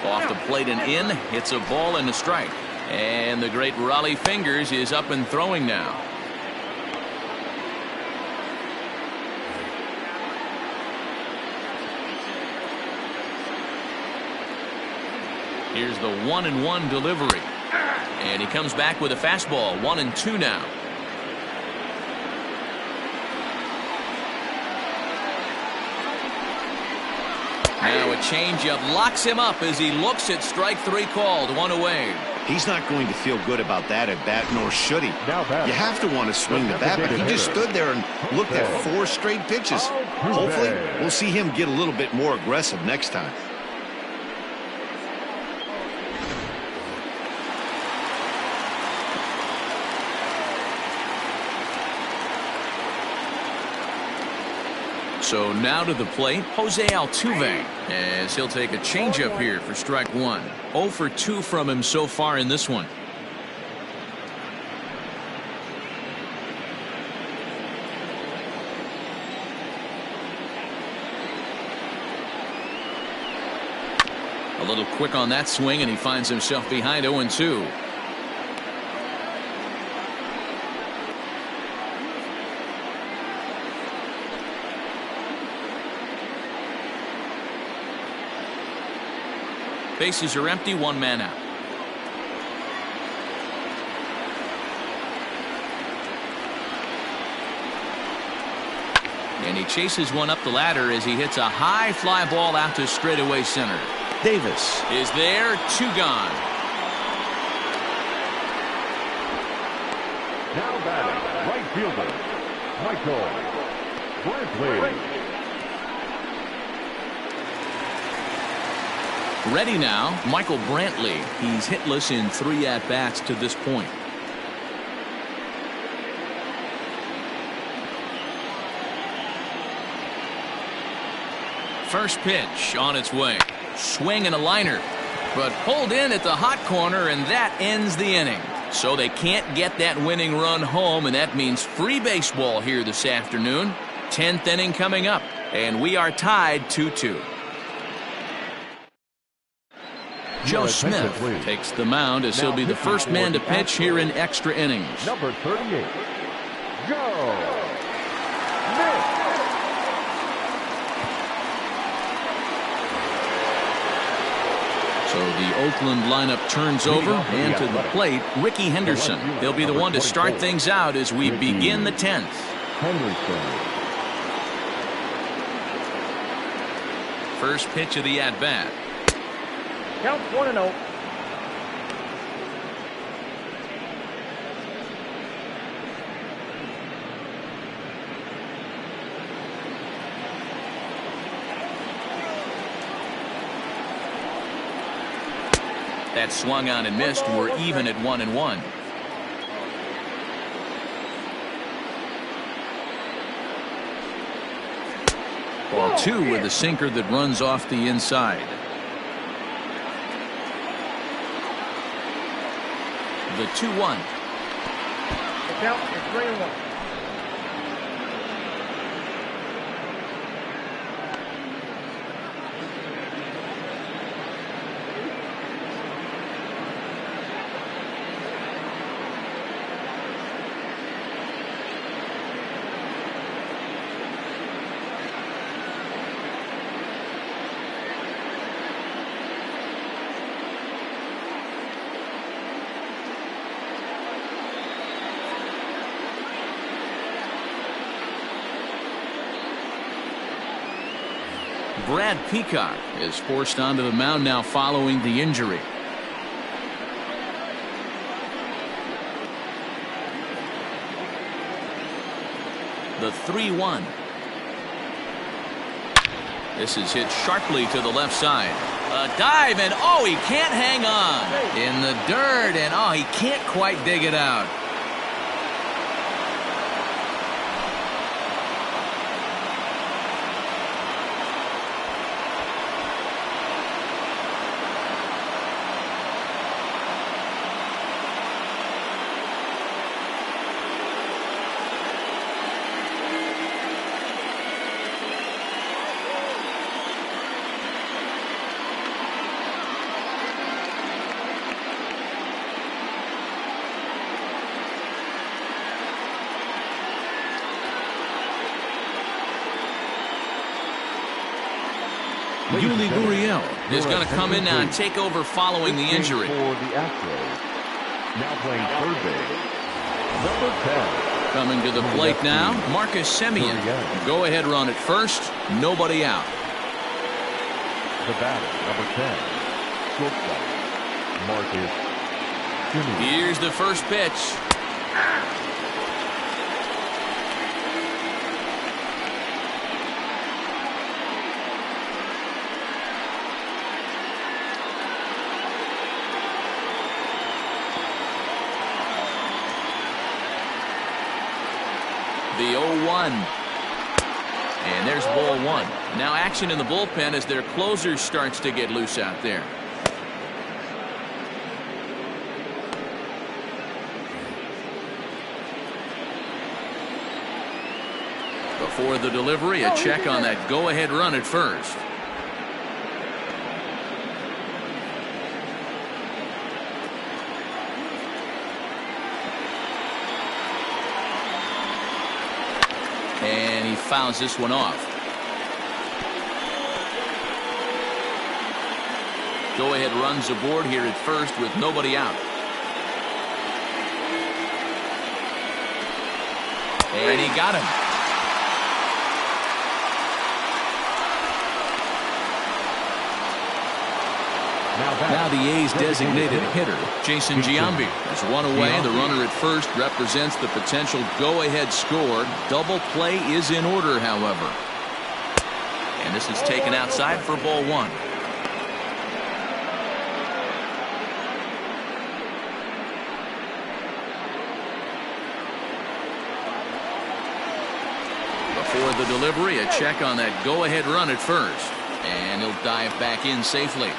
Off the plate and in, hits a ball and a strike. And the great Raleigh Fingers is up and throwing now. Here's the 1-1 delivery. And he comes back with a fastball. 1-2 now. Now a changeup locks him up as he looks at strike three called. One away. He's not going to feel good about that at bat, nor should he. You have to want to swing the bat, but he just stood there and looked at 4 straight pitches. Hopefully, we'll see him get a little bit more aggressive next time. So now to the plate, Jose Altuve, as he'll take a changeup here for strike one. 0 for 2 from him so far in this one. A little quick on that swing, and he finds himself behind 0-2. Bases are empty, one man out. And he chases one up the ladder as he hits a high fly ball out to straightaway center. Davis is there, 2 gone. Now batting, right fielder, Michael Brantley. Ready now, Michael Brantley. He's hitless in 3 at-bats to this point. First pitch on its way. Swing and a liner, but pulled in at the hot corner, and that ends the inning. So they can't get that winning run home, and that means free baseball here this afternoon. 10th inning coming up, and we are tied 2-2. Joe Smith takes the mound as he'll be the first man to pitch here in extra innings. Number 38, Joe Smith. So the Oakland lineup turns over, and to the plate, Ricky Henderson. He'll be the one to start things out as we begin the 10th. First pitch of the at-bat. Count 1-0. That swung on and missed. We're even at 1-1. Ball 2 with a sinker that runs off the inside. The 2-1. The count is 3-1. Brad Peacock is forced onto the mound now following the injury. The 3-1. This is hit sharply to the left side. A dive, and oh, he can't hang on. In the dirt, and oh, he can't quite dig it out. Yuli Gurriel is going to come in now and take over following the injury. For the Astros. Now playing third base, number 10. Coming to the plate now, Marcus Semien. Go ahead run at first, nobody out. The batter, number 10, shortstop, Marcus Semien. Here's the first pitch. The 0-1. And there's ball one. Now action in the bullpen as their closer starts to get loose out there. Before the delivery, a check on that go-ahead run at first. And he fouls this one off. Go ahead runs aboard here at first with nobody out. And he got him. Now the A's designated hitter, Jason Giambi, is one away. The runner at first represents the potential go-ahead score. Double play is in order, however. And this is taken outside for ball one. Before the delivery, a check on that go-ahead run at first. And he'll dive back in safely.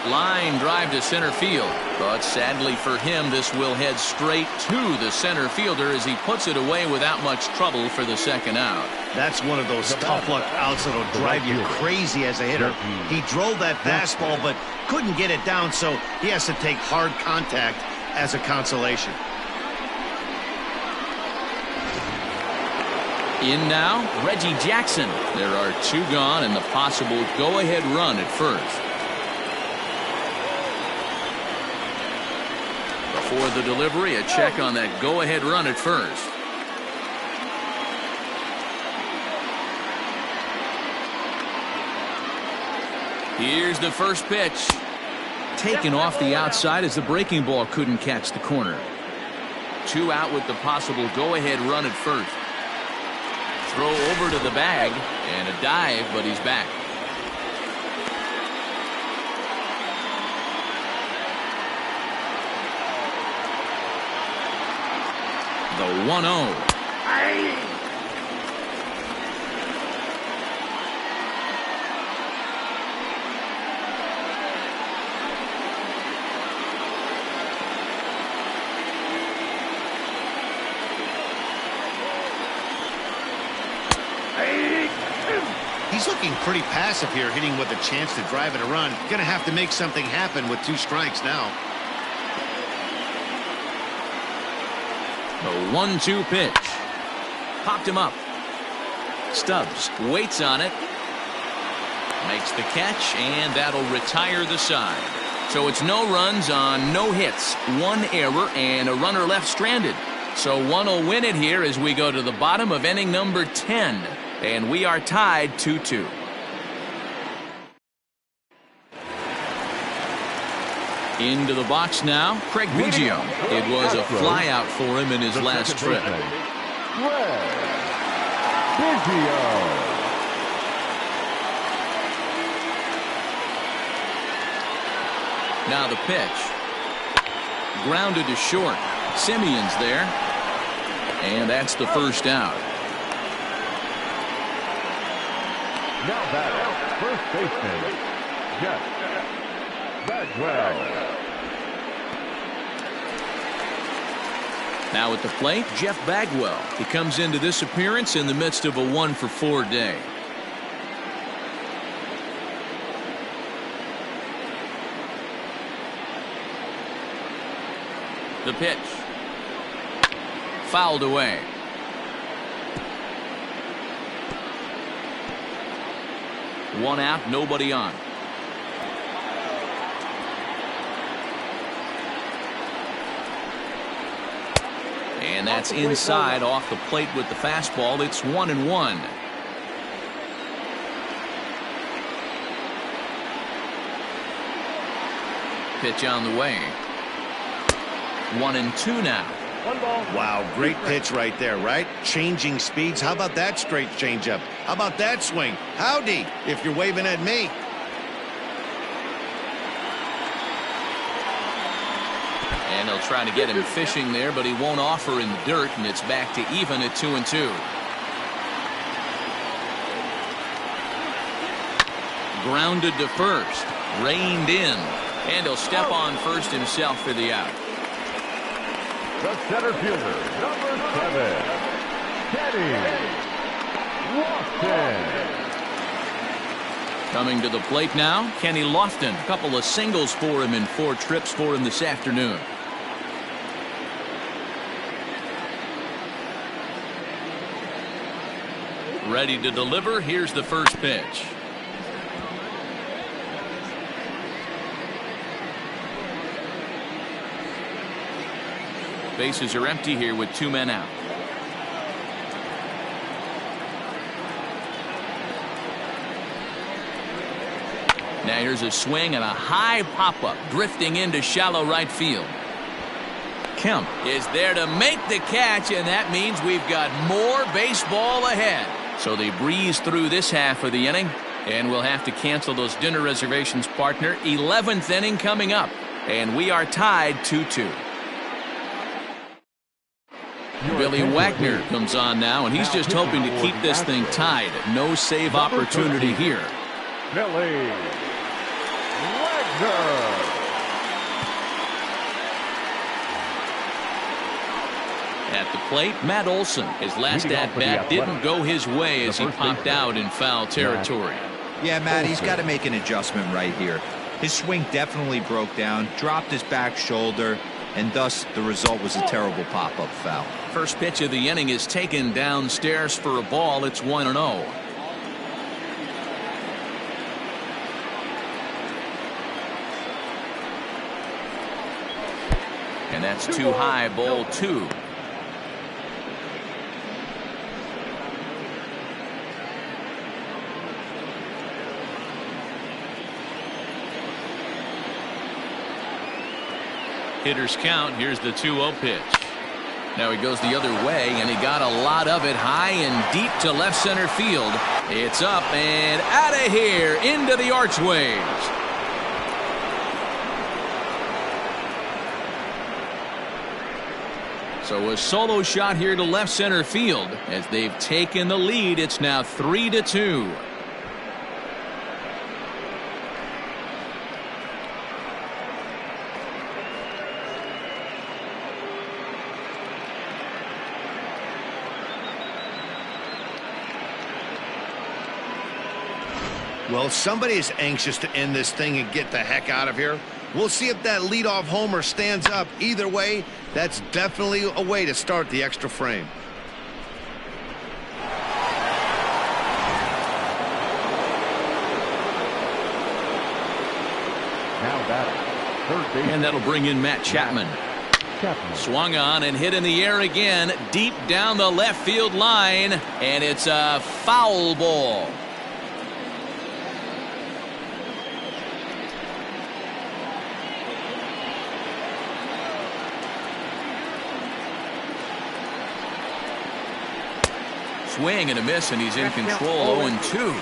Line drive to center field, but sadly for him, this will head straight to the center fielder as he puts it away without much trouble for the second out. That's one of those tough luck outs that'll drive you crazy as a hitter. He drove that fastball, but couldn't get it down, so he has to take hard contact as a consolation. In now, Reggie Jackson. There are two gone and the possible go-ahead run at first. Before the delivery, a check on that go-ahead run at first. Here's the first pitch. Taken off the outside as the breaking ball couldn't catch the corner. Two out with the possible go-ahead run at first. Throw over to the bag and a dive, but he's back. The 1-0. He's looking pretty passive here, hitting with a chance to drive it a run. Gonna have to make something happen with 2 strikes now. The 1-2 pitch. Popped him up. Stubbs waits on it. Makes the catch, and that'll retire the side. So it's no runs on no hits, one error, and a runner left stranded. So one will win it here as we go to the bottom of inning number 10. And we are tied 2-2. Into the box now, Craig Biggio. It was a flyout for him in his last trip. Biggio. Now the pitch. Grounded to short. Simeon's there. And that's the first out. Now that first baseman, Jeff Bagwell. Now at the plate, Jeff Bagwell. He comes into this appearance in the midst of a 1-for-4 day. The pitch. Fouled away. One out, nobody on. And that's inside off the plate with the fastball. It's 1-1. Pitch on the way. 1-2 now. Wow, great pitch right there, right? Changing speeds. How about that straight changeup? How about that swing? Howdy, if you're waving at me. And they'll try to get him fishing there, but he won't offer in the dirt, and it's back to even at 2-2. Grounded to first. Reined in. And he'll step on first himself for the out. The center fielder, number 7, Kenny Lofton. Coming to the plate now, Kenny Lofton. A couple of singles for him in 4 trips for him this afternoon. Ready to deliver. Here's the first pitch. Bases are empty here with 2 men out. Now here's a swing and a high pop-up drifting into shallow right field. Kemp is there to make the catch, and that means we've got more baseball ahead. So they breeze through this half of the inning, and we'll have to cancel those dinner reservations, partner. 11th inning coming up, and we are tied 2-2. Billy Wagner comes on now, and he's just hoping to keep this thing tied. No save opportunity here. Billy Wagner. At the plate, Matt Olson. His last at-bat didn't go his way as he popped out in foul territory. Yeah, Matt, he's got to make an adjustment right here. His swing definitely broke down, dropped his back shoulder, and thus the result was a terrible pop-up foul. First pitch of the inning is taken downstairs for a ball. It's 1-0. And that's too high, ball 2. Hitters count. Here's the 2-0 pitch. Now he goes the other way, and he got a lot of it high and deep to left center field. It's up and out of here into the archways. So a solo shot here to left center field. As they've taken the lead, it's now 3-2. Well, somebody is anxious to end this thing and get the heck out of here. We'll see if that leadoff homer stands up. Either way, that's definitely a way to start the extra frame. Now batting, third base. And that'll bring in Matt Chapman. Swung on and hit in the air again, deep down the left field line, and it's a foul ball. Swing and a miss, and he's in control. 0-2.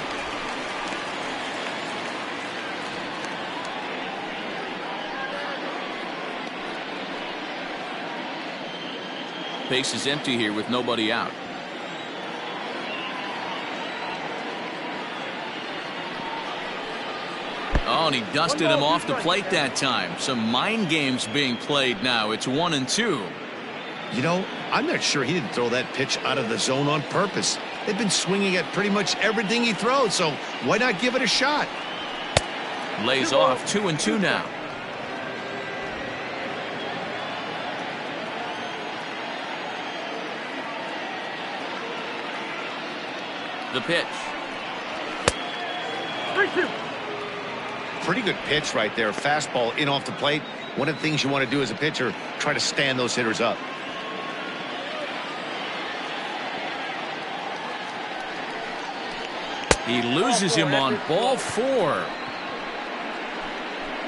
Base is empty here with nobody out. Oh, and he dusted him off the plate that time. Some mind games being played now. It's 1-2. You know, I'm not sure he didn't throw that pitch out of the zone on purpose. They've been swinging at pretty much everything he throws, so why not give it a shot? Lays off. 2-2 now. The pitch. 3-2. Pretty good pitch right there. Fastball in off the plate. One of the things you want to do as a pitcher, try to stand those hitters up. He loses him on ball 4.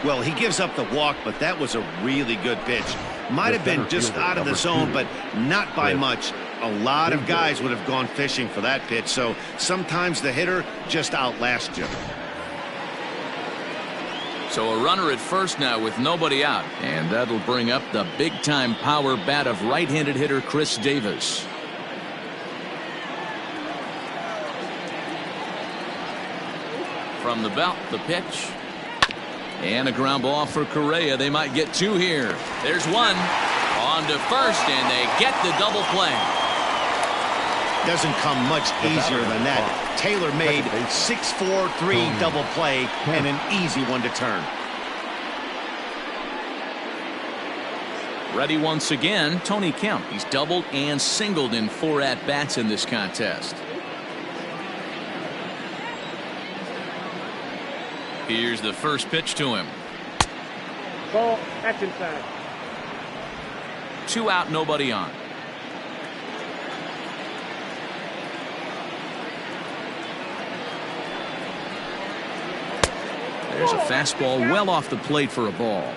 Well, he gives up the walk, but that was a really good pitch. Might have been just out of the zone, but not by much. A lot of guys would have gone fishing for that pitch, so sometimes the hitter just outlasts you. So a runner at first now with nobody out, and that'll bring up the big-time power bat of right-handed hitter Chris Davis. From the belt, the pitch. And a ground ball for Correa. They might get 2 here. There's 1. On to first, and they get the double play. Doesn't come much easier than that. Taylor made 6-4-3 double play and an easy one to turn. Ready once again, Tony Kemp. He's doubled and singled in 4 at-bats in this contest. Here's the first pitch to him. Ball, action side. 2 out, nobody on. There's a fastball well off the plate for a ball.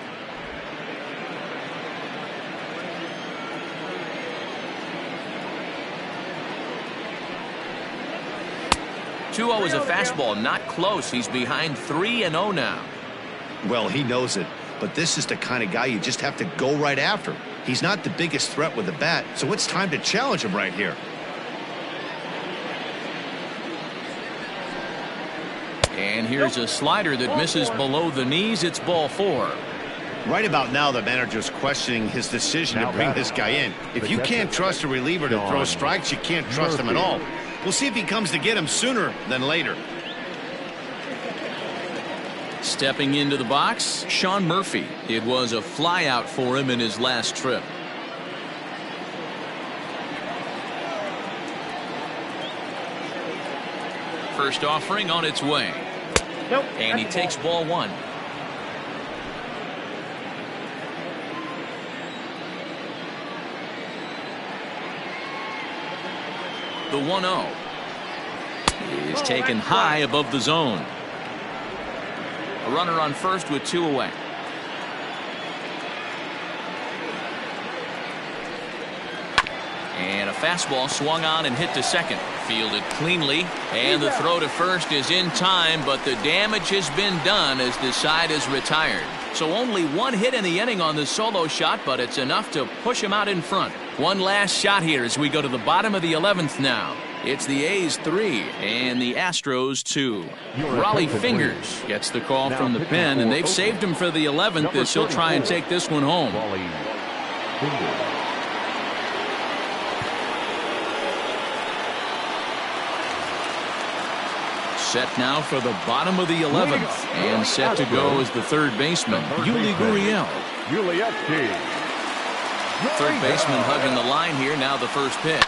Two-0 is a fastball, not close. He's behind 3-0 now. Well, he knows it, but this is the kind of guy you just have to go right after. He's not the biggest threat with the bat, so it's time to challenge him right here. And here's a slider that misses below the knees. It's ball 4. Right about now, the manager's questioning his decision to bring this guy in. If you can't trust a reliever to throw strikes, you can't trust him at all. We'll see if he comes to get him sooner than later. Stepping into the box, Sean Murphy. It was a flyout for him in his last trip. First offering on its way. Nope, and he takes ball 1. The 1-0 is taken high above the zone. A runner on first with 2 away. And a fastball swung on and hit to second. Fielded cleanly, and the throw to first is in time, but the damage has been done as the side is retired. So only 1 hit in the inning on the solo shot, but it's enough to push him out in front. One last shot here as we go to the bottom of the 11th now. It's the A's 3 and the Astros 2. Raleigh Fingers gets the call from the pen, and they've saved him for the 11th as he'll try and take this one home. Set now for the bottom of the 11th, and set to go as the third baseman, Yuli Gurriel. Third baseman hugging the line here. Now the first pitch.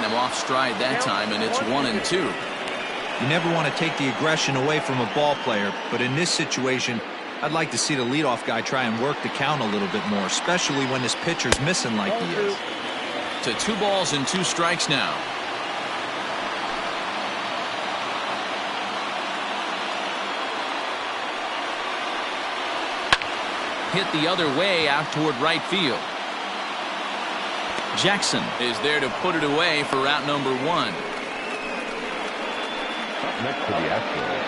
him off stride that time, and it's 1-2. You never want to take the aggression away from a ball player, but in this situation, I'd like to see the leadoff guy try and work the count a little bit more, especially when this pitcher's missing like he is. To 2 balls and 2 strikes now. Hit the other way out toward right field. Jackson is there to put it away for out number 1. Up next to the Astros,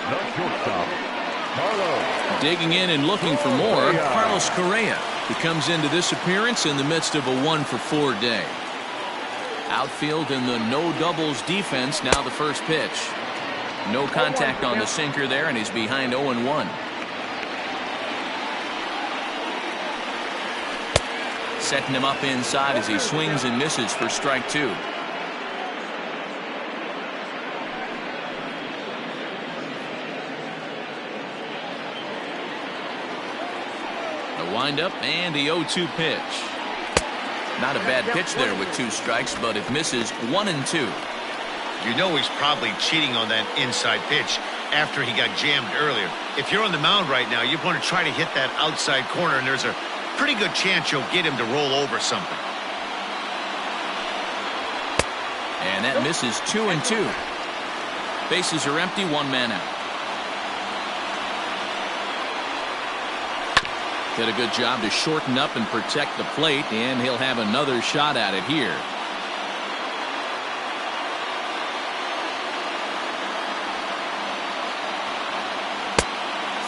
the shortstop, Carlos. Digging in and looking for more, Carlos Correa. He comes into this appearance in the midst of a 1-for-4 day. Outfield in the no doubles defense. Now the first pitch. No contact on the sinker there, and he's behind 0-1. Setting him up inside as he swings and misses for strike 2. The windup and the 0-2 pitch. Not a bad pitch there with 2 strikes, but it misses 1-2. You know he's probably cheating on that inside pitch after he got jammed earlier. If you're on the mound right now, you want to try to hit that outside corner, and there's a pretty good chance you'll get him to roll over something. And that misses 2-2. Bases are empty, 1 man out. Did a good job to shorten up and protect the plate, and he'll have another shot at it here.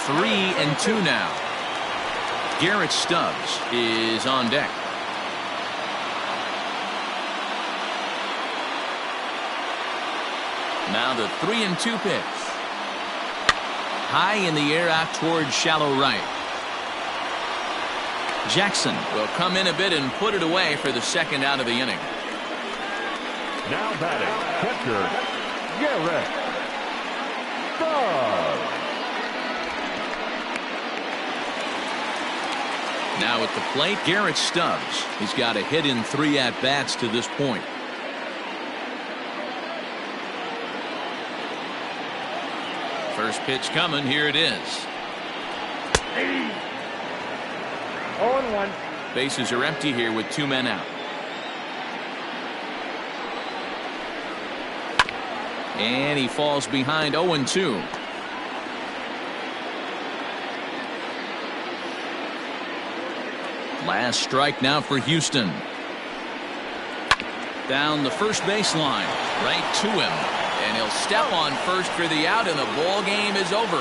Three and 2 now. Garrett Stubbs is on deck. Now the 3-2 pitch. High in the air out towards shallow right. Jackson will come in a bit and put it away for the 2nd out of the inning. Now batting, catcher, Garrett Stubbs. Now at the plate, Garrett Stubbs. He's got a hit in 3 at-bats to this point. First pitch coming. Here it is. 0-1. Bases are empty here with 2 men out. And he falls behind 0-2. Last strike now for Houston. Down the first baseline, right to him, and he'll step on first for the out, and the ball game is over.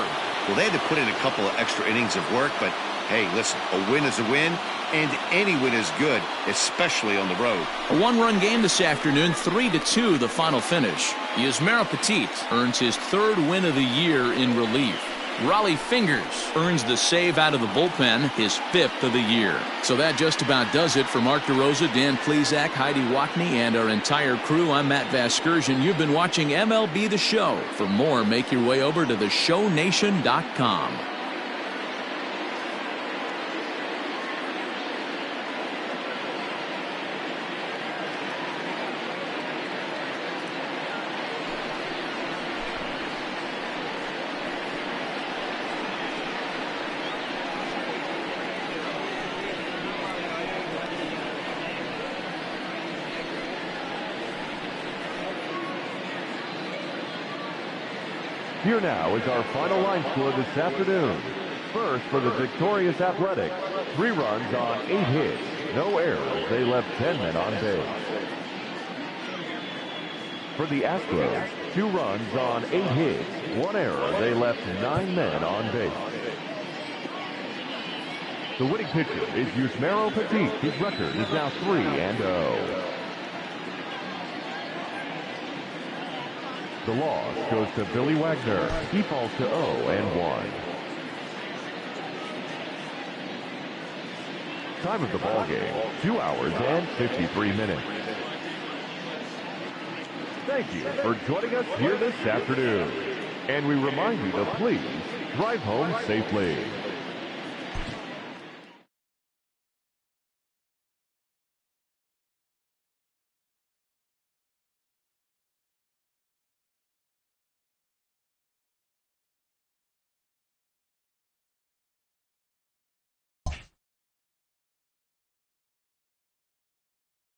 Well, they had to put in a couple of extra innings of work, but hey, listen, a win is a win, and any win is good, especially on the road. A 1-run game this afternoon, 3-2 the final finish. Yusmeiro Petit earns his 3rd win of the year in relief. Raleigh Fingers earns the save out of the bullpen, his 5th of the year. So that just about does it for Mark DeRosa, Dan Plesac, Heidi Wackney, and our entire crew. I'm Matt Vasgersian. You've been watching MLB The Show. For more, make your way over to theshownation.com. Here now is our final line score this afternoon. First for the victorious Athletics, 3 runs on 8 hits, no errors. They left 10 men on base. For the Astros, 2 runs on 8 hits, 1 error. They left 9 men on base. The winning pitcher is Yusmeiro Petit. His record is now 3-0. The loss goes to Billy Wagner. He falls to 0-1. Time of the ball game, 2 hours and 53 minutes. Thank you for joining us here this afternoon. And we remind you to please drive home safely.